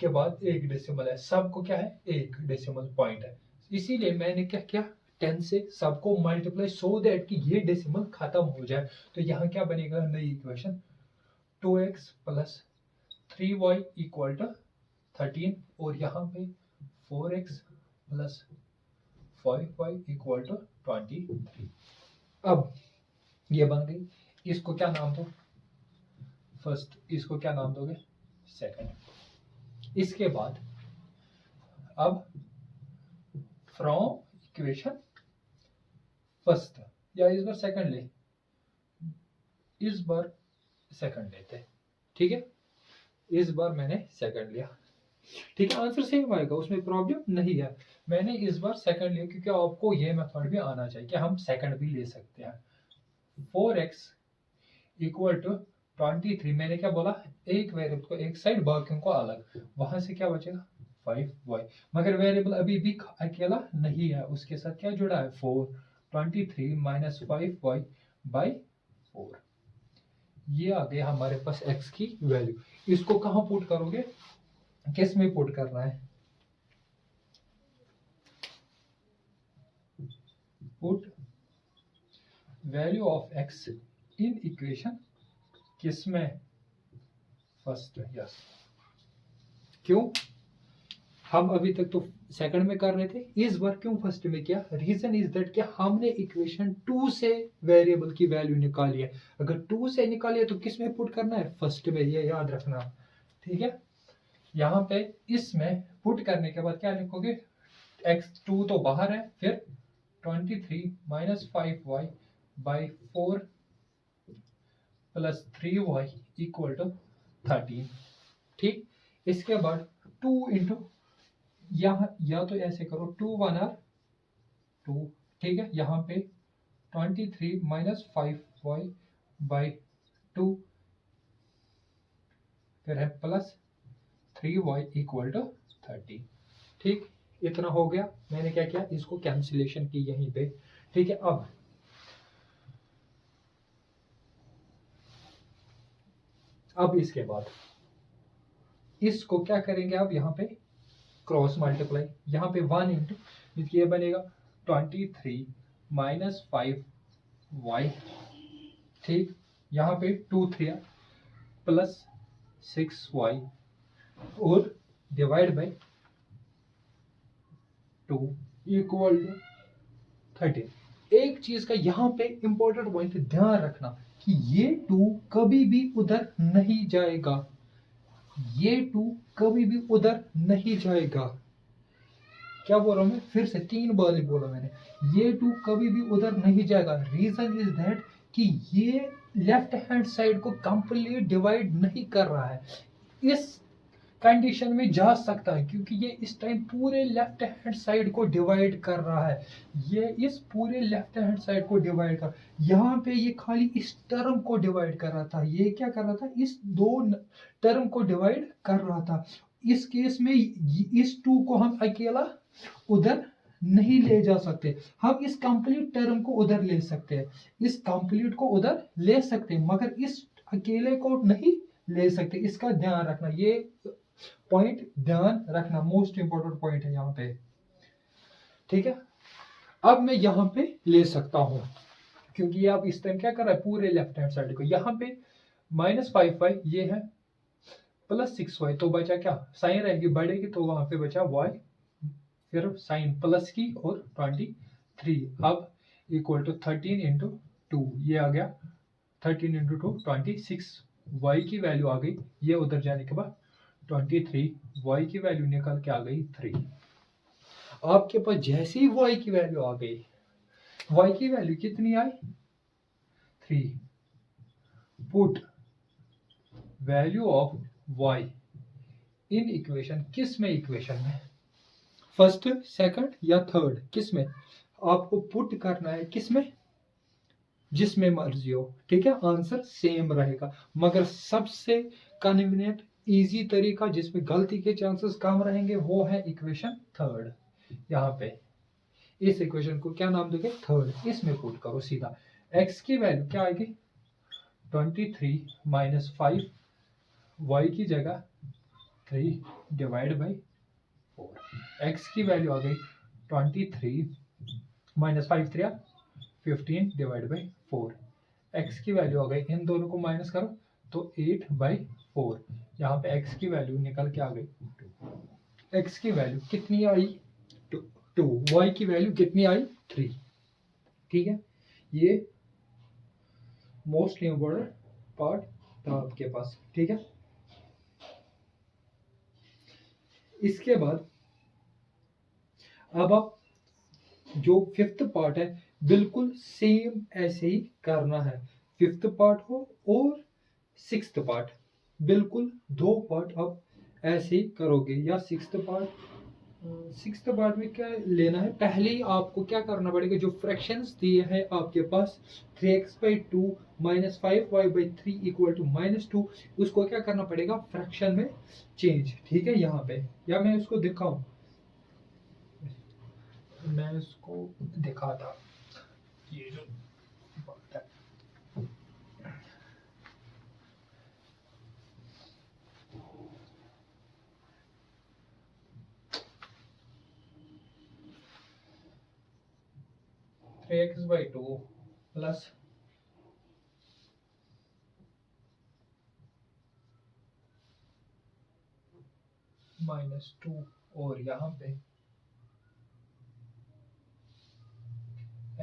के बाद एक डेसिमल है, सबको क्या है, एक डेसिमल पॉइंट है, इसीलिए मैंने क्या किया, 10 से सबको मल्टीप्लाई, सो दैट कि ये डेसिमल खत्म हो जाए। तो यहाँ क्या बनेगा, नई equation 2x plus 3y equal to 13, और यहाँ पे 4x plus 5y equal to 23। अब ये बन गई, इसको क्या नाम दो, फर्स्ट, इसको क्या नाम दोगे, सेकंड। इसके बाद अब फ्रॉम इक्वेशन फर्स्ट, या इस बार सेकंड ले, इस बार सेकंड लेते, ठीक है, इस बार मैंने सेकंड लिया, ठीक है, आंसर सेम आएगा, उसमें प्रॉब्लम नहीं है। मैंने इस बार सेकंड लिया क्योंकि आपको ये मेथड भी आना चाहिए कि हम सेकंड भी ले सकते हैं। 4x इक्वल टू 23, मैंने क्या बोला, एक वेरिएबल को एक साइड, बाकियों को अलग, वहां से क्या बचेगा 5y, मगर वेरिएबल अभी भी अकेला नहीं है, उसके साथ क्या जुड़ा है 4, 23 माइनस 5y बाई 4, ये आ गया हमारे पास x की वैल्यू। इसको कहाँ पुट करोगे, किस में पुट करना है, put value of x in equation किस में, फर्स्ट, यस। क्यों, हम अभी तक तो सेकंड में कर रहे थे, इस बार क्यों फर्स्ट में किया, रीजन इज दैट कि हमने इक्वेशन 2 से वेरिएबल की वैल्यू निकाली है, अगर 2 से निकाली है तो किस में पुट करना है, फर्स्ट में, ये याद रखना, ठीक है। यहाँ पे इसमें पुट करने के बाद क्या लिखोगे, x2 तो बाहर है, फिर 23 minus 5y by 4 plus 3y equal to 13, ठीक। इसके बाद 2 इंटू, यहाँ या तो ऐसे करो 2 1 आर 2, ठीक है, यहाँ पे 23 माइनस 5y बाई 2, फिर है प्लस 3y इक्वल टू 30, ठीक, इतना हो गया। मैंने क्या किया, इसको कैंसिलेशन की यहीं पे, ठीक है। अब इसके बाद इसको क्या करेंगे, अब यहाँ पे क्रॉस मल्टीप्लाई, यहाँ पे 1 इंटू, ये बनेगा 23 माइनस 5y, ठीक, यहाँ पे 2 3 प्लस 6y और डिवाइड बाई 2 इक्वल टू 13। एक चीज का यहाँ पे इंपॉर्टेंट पॉइंट ध्यान रखना कि ये 2 कभी भी उधर नहीं जाएगा, ये 2 कभी भी उधर नहीं जाएगा। क्या बोल रहा हूं मैं, फिर से 3 बार बोला मैंने, ये 2 कभी भी उधर नहीं जाएगा। रीजन इज दैट कि ये लेफ्ट हैंड साइड को कंप्लीट डिवाइड नहीं कर रहा है, इस कंडीशन में जा सकता है क्योंकि ये इस टाइम पूरे लेफ्ट हैंड साइड को डिवाइड कर रहा है, ये इस पूरे लेफ्ट हैंड साइड को डिवाइड कर, यहाँ पे ये खाली इस टर्म को डिवाइड कर रहा था, ये क्या कर रहा था, इस दो टर्म को डिवाइड कर रहा था। इस केस में इस 2 को हम अकेला उधर नहीं ले जा सकते, हम इस कंप्लीट टर्म को उधर ले सकते हैं, इस कंप्लीट को उधर ले सकते हैं, मगर इस अकेले को नहीं ले सकते, इसका ध्यान रखना, ये पॉइंट ध्यान रखना, मोस्ट इंपोर्टेंट पॉइंट है यहाँ पे, ठीक है। अब मैं यहाँ पे ले सकता हूं क्योंकि ये अब इस टाइम क्या कर रहा है, पूरे लेफ्ट हैंड साइड को, यहाँ पे माइनस 5y ये है, प्लस 6y, तो बचा क्या, साइन रहेगी बढ़ेगी तो वहां पे बचा y, फिर साइन प्लस की और 23, अब इक्वल टू 13 इंटू 2, ये आ गया 13 इंटू 2 26, y की वैल्यू आ गई, ये उधर जाने के बाद 23, y की वैल्यू निकल के आ गई 3। आपके पास जैसे ही y की वैल्यू आ गई, y की वैल्यू कितनी आई 3, put value of y in equation, किस में इक्वेशन में, फर्स्ट सेकंड या थर्ड, किस में आपको पुट करना है, किस में, जिसमें मर्जी हो, ठीक है। आंसर सेम रहेगा, मगर सबसे कन्वीनियंट इजी तरीका जिसमें गलती के चांसेस कम रहेंगे वो है इक्वेशन थर्ड। यहाँ पे इस इक्वेशन को क्या नाम दोगे, थर्ड। इसमें पुट करो सीधा, x की वैल्यू क्या आएगी 23 माइनस 5, y की जगह 3 डिवाइड बाई 4। x की वैल्यू आ गई 23 माइनस 5 3 15 डिवाइड बाई 4। x की वैल्यू आ गई, इन दोनों को माइनस करो तो 8 बाई 4। यहाँ पे x की वैल्यू निकल के आ गई 2। x की वैल्यू कितनी आई 2, y की वैल्यू कितनी आई 3, ठीक है। ये मोस्ट इम्पोर्टेंट पार्ट था आपके पास, ठीक है। इसके बाद अब आप जो फिफ्थ पार्ट है बिल्कुल सेम ऐसे ही करना है। फिफ्थ पार्ट हो और सिक्स्थ पार्ट, बिल्कुल दो पार्ट आप ऐसे ही करोगे। या सिक्स्थ पार्ट में क्या लेना है, पहले ही आपको क्या करना पड़ेगा, जो फ्रैक्शंस दिए हैं आपके पास 3x/2 minus 5y/3 equal to -2, उसको क्या करना पड़ेगा फ्रैक्शन में चेंज, ठीक है। यहाँ पे या मैं उसको दिखाऊं, मैं उसको दिखाता, ये जो बात है 3x/2 प्लस -2 और यहाँ पे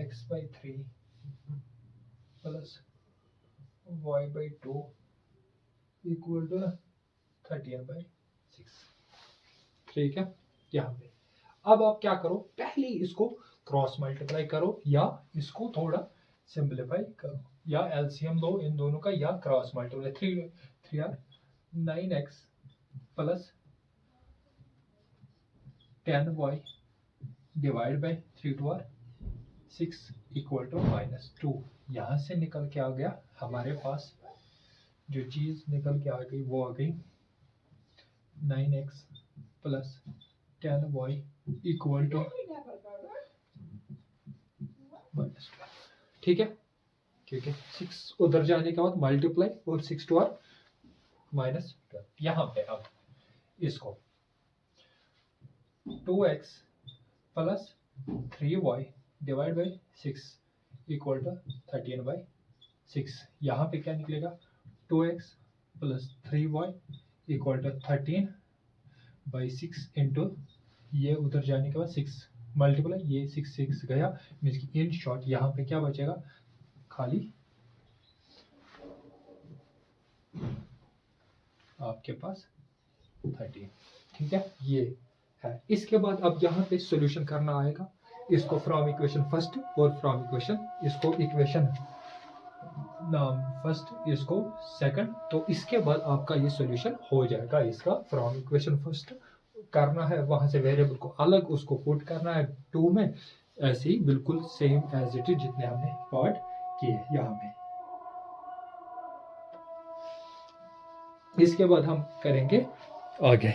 x/3 plus y/2 equal to 13/6, ठीक है। यहाँ पे अब आप क्या करो, पहले इसको क्रॉस मल्टीप्लाई करो या इसको थोड़ा सिंप्लीफाई करो, या एलसीएम लो इन दोनों का, या cross multiply 3 9x plus 10y divide by 3 6 equal to -2। यहाँ से निकल के आ गया हमारे पास, जो चीज निकल के आ गई वो आ गई 9x plus 10y equal to -12, ठीक है। क्योंकि 6 उधर जाने के बाद मल्टीप्लाई और 6 2 -12। यहाँ पे अब इसको 2x plus 3y divide by 6 equal to 13/6। यहाँ पे क्या निकलेगा 2x plus 3y equal to 13/6 into ये उधर जाने के बाद 6 मल्टीप्लाई, ये 6 गया, मीन्स की इन शॉर्ट यहाँ पे क्या बचेगा खाली आपके पास 13, ठीक है। ये है। इसके बाद अब यहाँ पे सॉल्यूशन करना आएगा, इसको फ्रॉम इक्वेशन फर्स्ट और फ्रॉम इक्वेशन, इसको इक्वेशन नाम फर्स्ट, इसको सेकंड, तो इसके बाद आपका ये सॉल्यूशन हो जाएगा। इसका फ्रॉम इक्वेशन फर्स्ट करना है, वहां से वेरिएबल को अलग उसको पुट करना है 2 में, ऐसे ही बिल्कुल सेम एज इट इज जितने हमने पार्ट किए यहाँ पे। इसके बाद हम करेंगे आगे,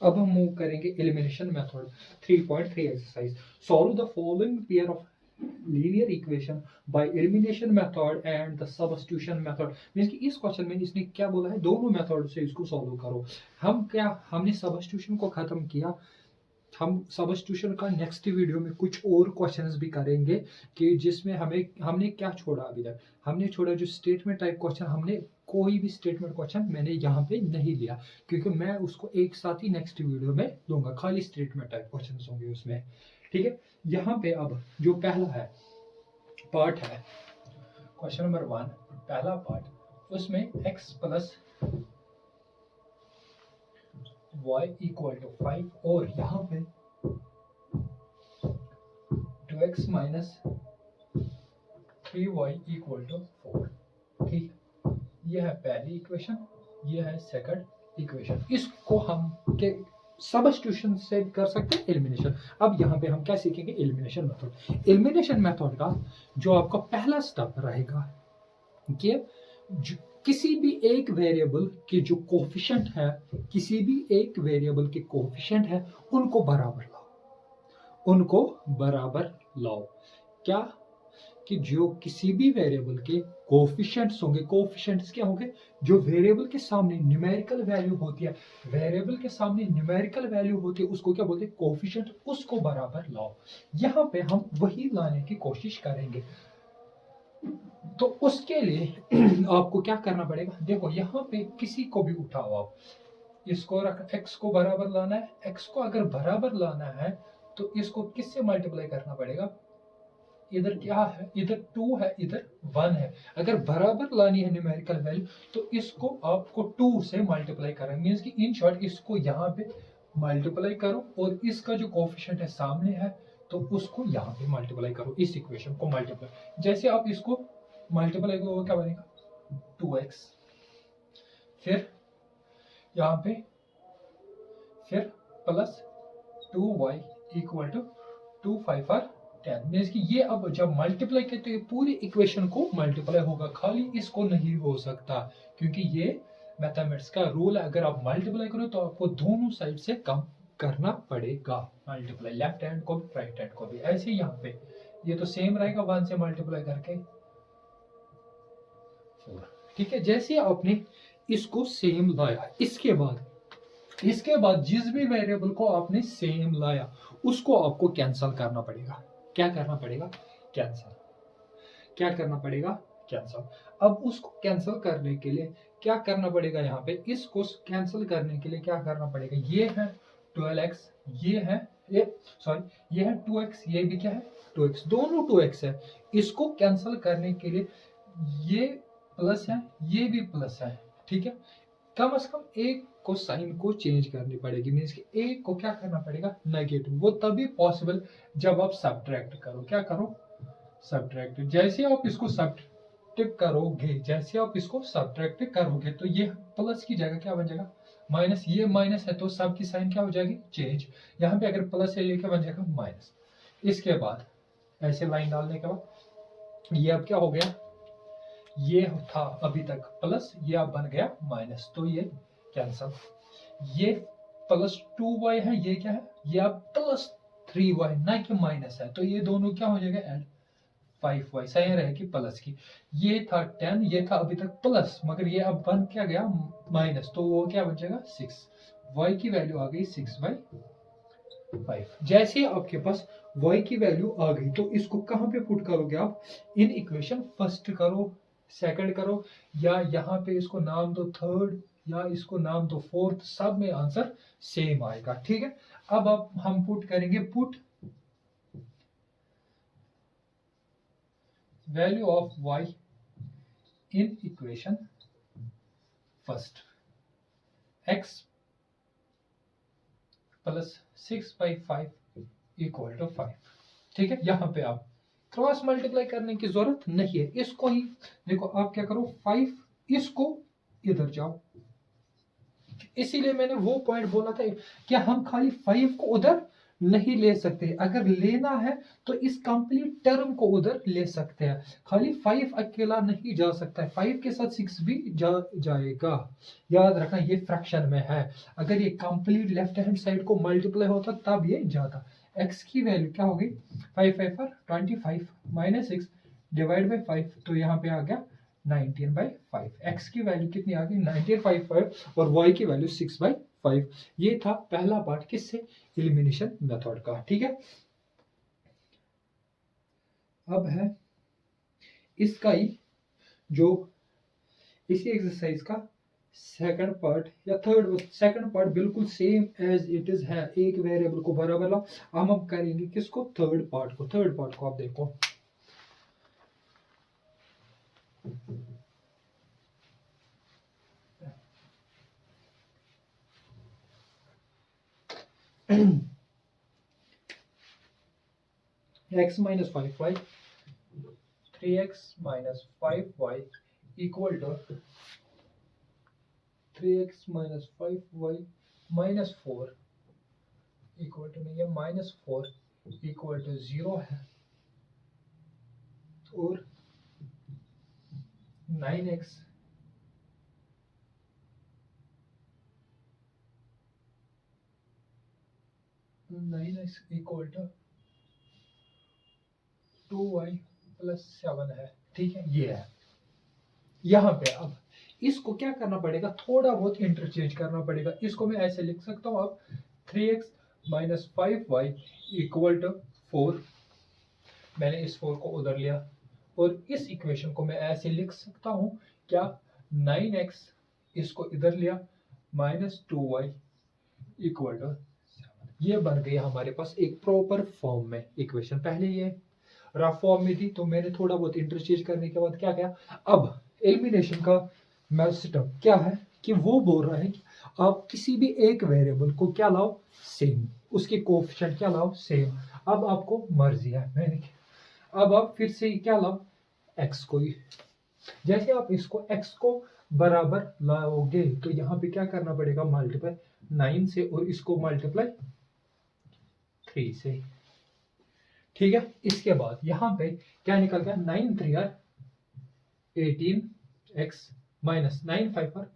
अब हम मूव करेंगे elimination method 3.3 exercise. Solve the following pair of linear equation by elimination method and the substitution method. Means कि इस क्वेश्चन में इसने क्या बोला है, दोनों मेथड से इसको सॉल्व करो। हमने सब्स्टिट्यूशन को खत्म किया, हम सब्स्टिट्यूशन का नेक्स्ट वीडियो में कुछ और क्वेश्चंस भी करेंगे कि जिसमें हमने क्या छोड़ा अभी तक। हमने छोड़ा जो स्टेटमेंट टाइप क्वेश्चन, हमने कोई भी स्टेटमेंट क्वेश्चन मैंने यहाँ पे नहीं लिया, क्योंकि मैं उसको एक साथ ही नेक्स्ट वीडियो में लूंगा, खाली स्टेटमेंट टाइप क्वेश्चन होंगे उसमें, ठीक है। यहाँ पे अब जो पहला है पार्ट है क्वेश्चन नंबर 1, पहला पार्ट, उसमें x plus y equal to 5 और यहाँ पे 2x minus 3y equal to 4। ठीक, ये है पहली इक्वेशन, ये है सेकंड इक्वेशन। इसको हम के सबस्टिट्यूशन से कर सकते हैं एलिमिनेशन। अब यहाँ पे हम क्या सीखेंगे, एलिमिनेशन मेथड। एलिमिनेशन मेथड का जो आपका पहला स्टेप रहेगा कि किसी भी एक वेरिएबल के जो कोफिशिएंट है, किसी भी एक वेरिएबल के कोफिशिएंट है, उनको बराबर लाओ, उनको बराबर लाओ। क्या कि जो किसी भी वेरिएबल के कोफिशिएंट्स होंगे, कोफिशिएंट्स क्या होंगे, जो वेरिएबल के सामने न्यूमेरिकल वैल्यू होती है, वेरिएबल के सामने न्यूमेरिकल वैल्यू होती है, उसको क्या बोलते हैं, कोफिशिएंट, उसको बराबर लाओ। यहाँ पे हम वही लाने की कोशिश करेंगे। तो उसके लिए आपको क्या करना पड़ेगा, देखो यहाँ पे किसी को भी उठाओ आप, इसको रख, x को बराबर लाना है, x को अगर बराबर लाना है तो इसको किससे मल्टीप्लाई करना पड़ेगा, इधर क्या है, इधर 2 है, इधर 1 है। अगर बराबर लानी है न्यूमेरिकल वैल्यू तो इसको आपको 2 से मल्टीप्लाई करेंगे, मींस कि इन शॉर्ट इसको यहाँ पे मल्टीप्लाई करो और इसका जो कोफिशिएंट है सामने है तो उसको यहाँ पे मल्टीप्लाई करो, इस इक्वेशन को मल्टीप्लाई। जैसे आप इसको मल्टीप्लाई करोगे क्या बनेगा, 2x, फिर यहाँ पे फिर प्लस 2y इक्वल टू 2 5 और 10। मीन्स कि ये अब जब मल्टीप्लाई करते हैं पूरी इक्वेशन को मल्टीप्लाई होगा, खाली इसको नहीं हो सकता, क्योंकि ये मैथमेटिक्स का रूल है। अगर आप मल्टीप्लाई करो तो आपको दोनों साइड से कम करना पड़ेगा मल्टीप्लाई, लेफ्ट हैंड को भी राइट हैंड को भी। ऐसे यहाँ पे ये तो सेम रहेगा 1 से मल्टीप्लाई करके 4। ठीक है, जैसे आपने इसको सेम लाया, इसके बाद जिस भी वेरिएबल को आपने सेम लाया उसको आपको कैंसिल करना पड़ेगा। क्या करना पड़ेगा, कैंसिल। क्या करना पड़ेगा, कैंसिल। अब उसको कैंसिल करने के लिए क्या करना पड़ेगा, यहाँ पे इसको कैंसिल करने के लिए क्या करना पड़ेगा, ये है 12x, ये है ये है 2x, ये भी क्या है 2x, दोनों 2x है। इसको कैंसिल करने के लिए ये प्लस है, ये भी प्लस है। ठीक है, कम से कम एक को साइन को चेंज करनी पड़ेगी, मीन्स कि एक को क्या करना पड़ेगा, नेगेटिव। वो तभी पॉसिबल जब आप सब्ट्रैक्ट करो, क्या करो, सब्ट्रैक्ट। जैसे आप इसको सब्ट्रैक्ट करोगे, जैसे आप इसको सब्ट्रैक्ट करोगे तो ये प्लस की जगह क्या बन जाएगा, माइनस। ये माइनस है तो सब की साइन क्या हो जाएगी, चेंज। यहाँ पे अगर प्लस है ये क्या बन जाएगा, माइनस। इसके बाद ऐसे लाइन डालने के बाद ये अब क्या हो गया, ये था अभी तक प्लस, ये अब बन गया माइनस, तो ये कैंसल। ये प्लस 2y है, ये क्या है, ये अब प्लस 3y ना कि माइनस है, तो ये दोनों क्या हो जाएगा, ऐड 5y, सही रहेगी प्लस की। ये था 10, ये था अभी तक प्लस, मगर ये अब बन क्या गया, माइनस, तो वो क्या बन जाएगा 6। y की वैल्यू आ गई 6/5। जैसे आपके पास y की वैल्यू आ गई तो इसको कहाँ पे पुट करोगे आप, इन इक्वेशन फर्स्ट करो, सेकंड करो, या यहाँ पे इसको नाम दो थर्ड, या इसको नाम दो फोर्थ, सब में आंसर सेम आएगा। ठीक है, अब आप हम पुट करेंगे, put value of y in equation first, x plus 6/5 equal to 5। ठीक है, यहाँ पे आप क्रॉस मल्टीप्लाई करने की जरूरत नहीं है, इसको ही देखो, आप क्या करो 5, इसको इधर जाओ। इसीलिए मैंने वो पॉइंट बोला था कि हम खाली 5 को उधर नहीं ले सकते, अगर लेना है तो इस कंप्लीट टर्म को उधर ले सकते हैं, खाली 5 अकेला नहीं जा सकता है, 5 के साथ 6 भी जाएगा। याद रखना ये फ्रैक्शन में है, अगर ये कंप्लीट लेफ्ट हैंड साइड को मल्टीप्लाई होता तब ये जाता। x की वैल्यू क्या होगी, 5 5 25 माइनस 6 डिवाइड बाई 5, तो यहाँ पे आ गया 19/5। x की वैल्यू कितनी आ गई, 19/5, और y की वैल्यू 6/5। ये था पहला पार्ट किससे, एलिमिनेशन मेथड का। ठीक है, अब है इसका ही जो इसी एक्सरसाइज का सेकंड पार्ट या थर्ड, सेकंड पार्ट बिल्कुल सेम एज इट इज है, एक वेरिएबल को बराबर लाओ। हम करेंगे किसको, थर्ड पार्ट को। थर्ड पार्ट को आप देखो, x minus 5y 3x minus 5y equal to 3x minus 5y minus 4 equal to नहीं है -4 इक्वल टू 0 है और 9x equal to 2y plus 7 है। ठीक है, ये है। यहाँ पे अब इसको क्या करना पड़ेगा, थोड़ा बहुत इंटरचेंज करना पड़ेगा। इसको मैं ऐसे लिख सकता हूँ अब 3x minus 5y equal to 4। मैंने इस 4 को उधर लिया और इस इक्वेशन को मैं ऐसे लिख सकता हूँ क्या, 9x इसको इधर लिया माइनस 2y इक्वल टू 7। ये बन गई हमारे पास एक प्रॉपर फॉर्म में इक्वेशन। पहले ये रफ फॉर्म में थी तो मैंने थोड़ा बहुत इंटरचेंज करने के बाद क्या किया, अब एलिमिनेशन का सिस्टम क्या है कि वो बोल रहा है कि आप किसी भी एक वेरिएबल को क्या लाओ, सेम, उसके कोएफिशिएंट क्या लाओ, सेम। अब आपको मर्जी है, मैंने अब आप फिर से क्या लाओ, x को ही। जैसे आप इसको x को बराबर लाओगे तो यहाँ पे क्या करना पड़ेगा, मल्टीप्लाई 9 से और इसको मल्टीप्लाई 3 से। ठीक है, इसके बाद यहाँ पे क्या निकल गया, 9 3 18x minus 9 5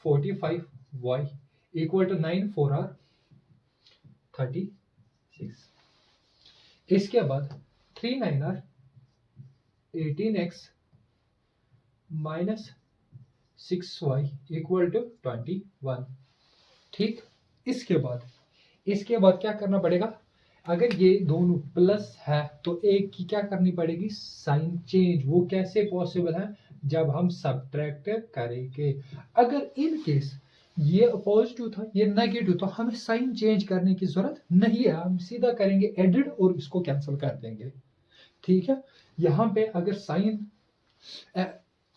45y equal to 9 4 36। इसके बाद 3 9 18x minus 6y equal to 21। ठीक, इसके बाद क्या करना पड़ेगा, अगर ये दोनों प्लस है तो एक की क्या करनी पड़ेगी, साइन चेंज। वो कैसे पॉसिबल है, जब हम सब्ट्रैक्ट करेंगे। अगर इन केस ये पॉजिटिव था ये नेगेटिव तो हमें साइन चेंज करने की जरूरत नहीं है, हम सीधा करेंगे एडिड और इसको कैंसिल कर देंगे। ठीक है, यहाँ पे अगर साइन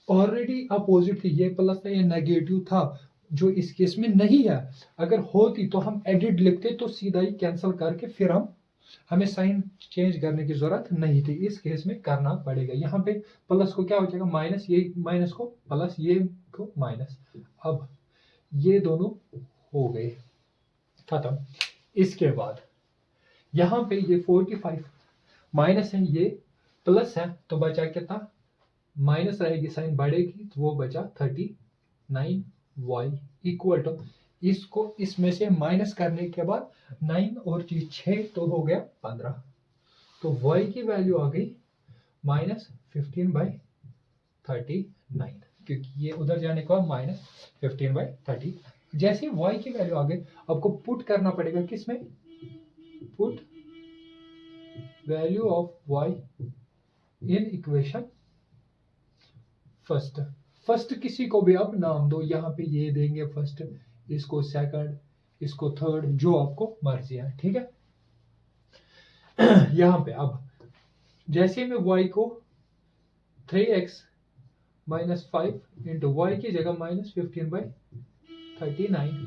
ऑलरेडी अपोजिट थी, ये प्लस था ये नेगेटिव था, जो इस केस में नहीं है। अगर होती तो हम एडिड लिखते तो सीधा ही कैंसिल करके फिर हमें साइन चेंज करने की जरूरत नहीं थी। इस केस में करना पड़ेगा। यहाँ पे प्लस को क्या हो जाएगा माइनस, ये माइनस को प्लस, ये को माइनस। अब ये दोनों हो गए खत्म। इसके बाद यहाँ पे ये 45 माइनस है, ये प्लस है, तो बचा कितना, माइनस रहेगी, साइन बढ़ेगी तो वो बचा 39y इक्वल टू, इसको इसमें से माइनस करने के बाद 9 और 6 तो हो गया 15। तो y की वैल्यू आ गई माइनस 15/39, क्योंकि ये उधर जाने के बाद माइनस 15/30। जैसे y की वैल्यू आ गई, आपको पुट करना पड़ेगा किसमें, put value of y in equation first किसी को भी आप नाम दो, यहाँ पे ये देंगे फर्स्ट, इसको सेकंड, इसको थर्ड, जो आपको मर्जी है। ठीक है, यहाँ पे अब जैसे मैं y को 3x माइनस 5 इंटू वाई की जगह माइनस 15/39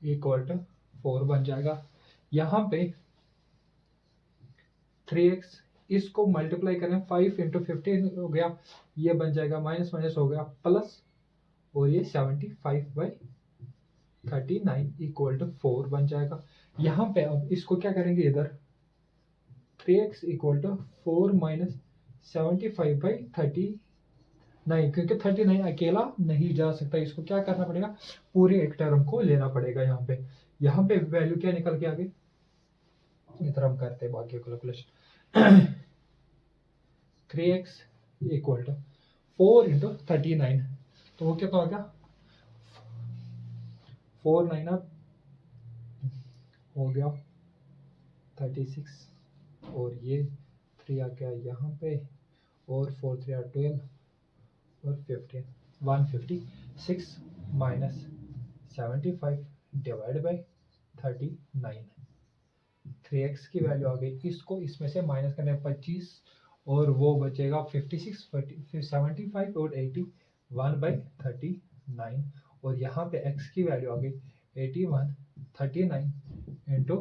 इक्वल टू 4 बन जाएगा। यहाँ पे 3x इसको मल्टीप्लाई करें 5 इंटू 15 हो गया, ये बन जाएगा माइनस माइनस हो गया प्लस, और ये 75/39 इक्वल टू 4 बन जाएगा। यहाँ पे अब इसको क्या करेंगे, इधर 3x इक्वल टू 4 माइनस 75/39, क्योंकि 39 अकेला नहीं जा सकता, इसको क्या करना पड़ेगा, पूरे एक टर्म को लेना पड़ेगा। यहाँ पे वैल्यू क्या निकल के आ गई, इधर हम करते हैं बाकी calculation. 3x equal to 4 into 39, तो वो कितना हो गया, 4 9 हो गया 36, और ये 3 आ गया यहाँ पे, और 4 3 12 और 15, 156 माइनस 75 डिवाइड बाई 39। 3x की वैल्यू आ गई, इसको इसमें से माइनस करने 25, और वो बचेगा 56, फिर 75 और 81/39, और यहाँ पे x की वैल्यू आ गई 81 39 इंटू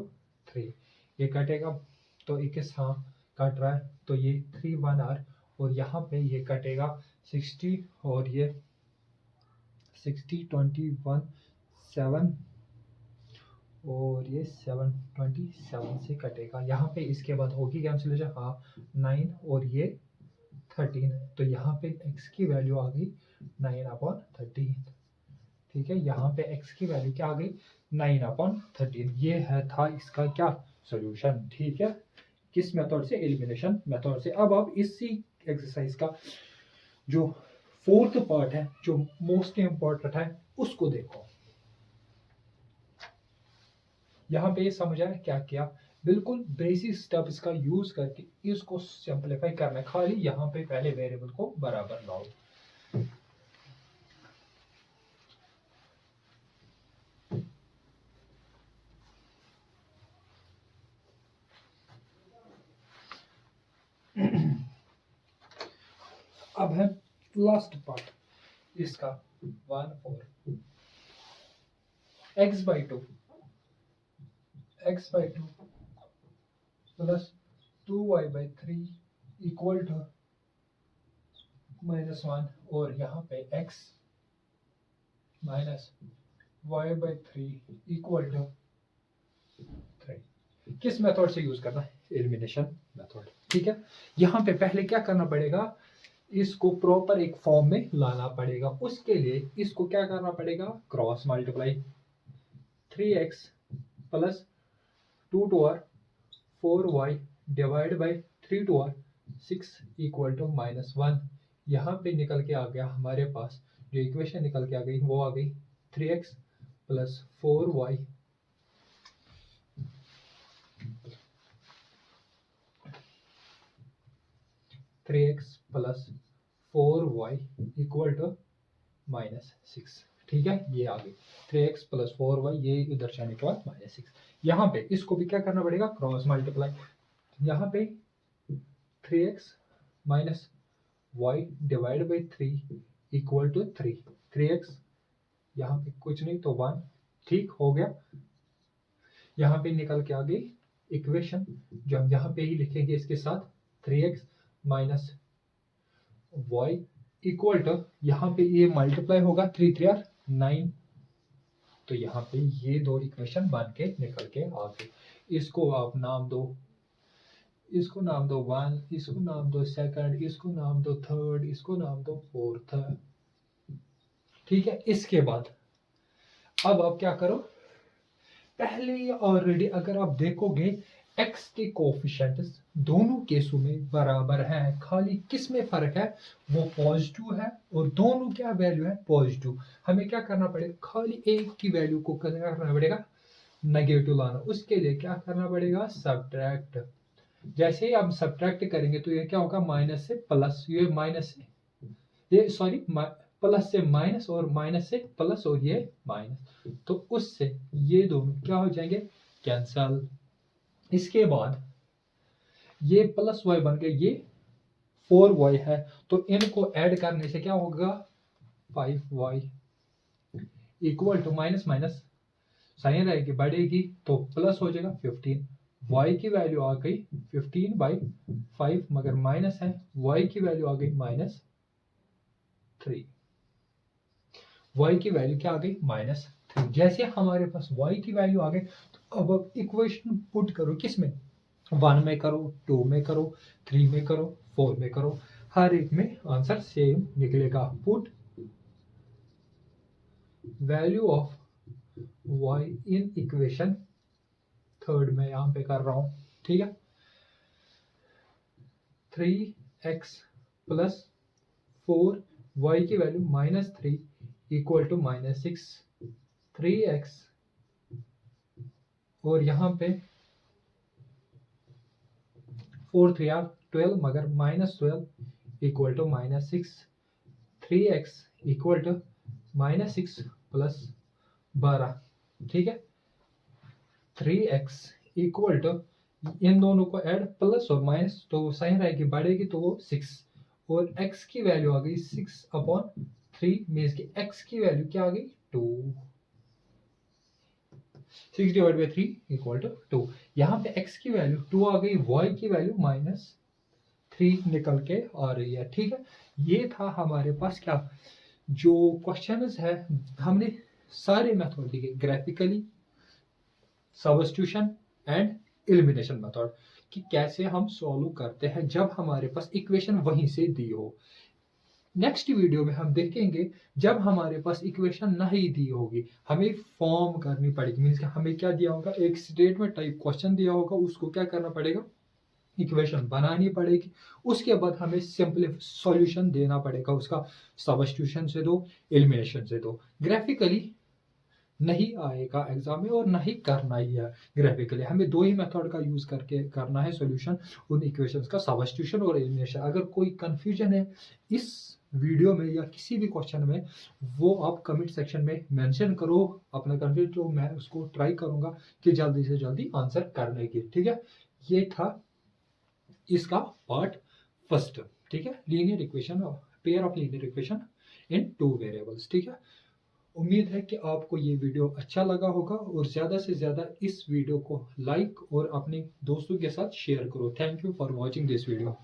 3। ये कटेगा तो 21 हाँ कट रहा है, तो ये 3 1 आर और यहाँ पे ये कटेगा 60 और ये 60 21 7 और ये 7 27 से कटेगा। यहाँ पे इसके बाद होगी कैंसिलेशन, हाँ 9 और ये 13, तो यहाँ पे x की वैल्यू आ गई 9/13। ठीक है, यहाँ पे x की वैल्यू क्या आ गई 9/13। ये है था इसका क्या सॉल्यूशन। ठीक है, किस मेथड से, एलिमिनेशन मेथड से। अब आप इसी एक्सरसाइज का जो फोर्थ पार्ट है, जो मोस्ट इंपॉर्टेंट है, उसको देखो। यहाँ पे समझ आया क्या किया, बिल्कुल बेसिक स्टेप्स का यूज करके इसको सिंपलीफाई करना है। खाली यहाँ पे पहले वेरिएबल को बराबर लाओ। अब है लास्ट पार्ट इसका 1/4 x/2 plus 2y/3 equal to -1, और यहाँ पे x minus y/3 equal to 3। किस मेथड से यूज करना है, एलिमिनेशन मेथड। ठीक है, यहाँ पे पहले क्या करना पड़ेगा, इसको प्रॉपर एक फॉर्म में लाना पड़ेगा। उसके लिए इसको क्या करना पड़ेगा, cross multiply 3x plus 2r 4y divide by 3r 6 equal to -1। यहाँ पे निकल के आ गया हमारे पास, जो इक्वेशन निकल के आ गई वो आ गई 3x plus 4y plus 4y equal to -6। ठीक है, ये आ गई 3x प्लस 4y, ये इधर से आने के बाद -6। यहाँ पे इसको भी क्या करना पड़ेगा, क्रॉस मल्टीप्लाई। यहाँ पे 3x minus y divide by 3 equal to 3। 3x यहाँ पे कुछ नहीं तो 1। ठीक हो गया, यहाँ पे निकल के आ गई इक्वेशन, जो हम यहाँ पे ही लिखेंगे इसके साथ 3x minus y equal to, यहाँ पे ये मल्टीप्लाई होगा 3 3 9, तो यहाँ पे ये दो इक्वेशन बन के निकल के आ गई। इसको आप नाम दो, इसको नाम दो 1, इसको नाम दो सेकंड, इसको नाम दो थर्ड, इसको नाम दो फोर्थ। ठीक है, इसके बाद अब आप क्या करो, पहले ऑलरेडी अगर आप देखोगे x के कोफिशिएंट्स दोनों केसों में बराबर हैं, खाली किस में फर्क है, वो पॉजिटिव है और दोनों क्या वैल्यू है पॉजिटिव। हमें क्या करना पड़ेगा, खाली एक की वैल्यू को क्या करना पड़ेगा, नेगेटिव लाना। उसके लिए क्या करना पड़ेगा, सब्ट्रैक्ट। जैसे ही आप सब्ट्रैक्ट करेंगे तो ये क्या होगा, माइनस से प्लस, ये माइनस से ये सॉरी प्लस से माइनस और माइनस से प्लस और ये माइनस, तो उससे ये दोनों क्या हो जाएंगे, कैंसल। इसके बाद ये प्लस वाई बन गए, ये 4y है, तो इनको ऐड करने से क्या होगा 5y equal to minus minus sign रहेगी बढ़ेगी तो प्लस हो जाएगा 15। y की वैल्यू आ गई 15/5, मगर माइनस है, y की वैल्यू आ गई -3। y की वैल्यू क्या आ गई -3। जैसे हमारे पास y की वैल्यू आ गई, तो अब इक्वेशन पुट करो, किस में, 1 में करो, 2 में करो, 3 में करो, 4 में करो, हर एक में आंसर सेम निकलेगा। Put value of y in equation third में यहां पे कर रहा हूं। ठीक है, 3x प्लस 4y की वैल्यू -3 इक्वल टू -6। 3x और यहाँ पे 4 3 12, मगर -12 equal to -6। 3x equal to -6 plus 12। ठीक है, 3x इक्वल टू, इन दोनों को ऐड प्लस और माइनस तो साइन रहेगी बढ़ेगी तो वो 6, और x की वैल्यू आ गई 6/3, मीन्स की x की वैल्यू क्या आ गई 2। 6 डिवाइड बाई 3 इक्वल टू 2। यहाँ पे x की वैल्यू 2 आ गई, y की वैल्यू 3 निकल के आ रही है। ठीक है, ये था हमारे पास क्या जो क्वेश्चंस है, हमने सारे मेथड देखे, graphically, substitution and elimination method, कि कैसे हम सॉल्व करते हैं जब हमारे पास इक्वेशन वहीं से दी हो। नेक्स्ट वीडियो में हम देखेंगे जब हमारे पास इक्वेशन नहीं दी होगी, हमें फॉर्म करनी पड़ेगी। मीन्स कि हमें क्या दिया होगा, एक स्टेटमेंट टाइप क्वेश्चन दिया होगा, उसको क्या करना पड़ेगा, इक्वेशन बनानी पड़ेगी। उसके बाद हमें सिंपल सॉल्यूशन देना पड़ेगा उसका, सब्स्टिट्यूशन से दो, एलिमिनेशन से दो। ग्राफिकली नहीं आएगा एग्जाम में, और नहीं करना ही है। ग्राफिकली हमें दो ही मेथड का यूज करके करना है सॉल्यूशन उन इक्वेशंस का, सब्स्टिट्यूशन और एलिमिनेशन। अगर कोई कंफ्यूजन है इस वीडियो में या किसी भी क्वेश्चन में, वो आप कमेंट सेक्शन में मेंशन करो अपना कंफ्यूजन, तो मैं उसको ट्राई करूंगा कि जल्दी से जल्दी आंसर करने की। ठीक है, ये था इसका पार्ट फर्स्ट। ठीक है, linear equation, pair of linear equation in 2 variables. ठीक है, उम्मीद है कि आपको ये वीडियो अच्छा लगा होगा, और ज़्यादा से ज़्यादा इस वीडियो को लाइक और अपने दोस्तों के साथ शेयर करो। Thank you for watching this video.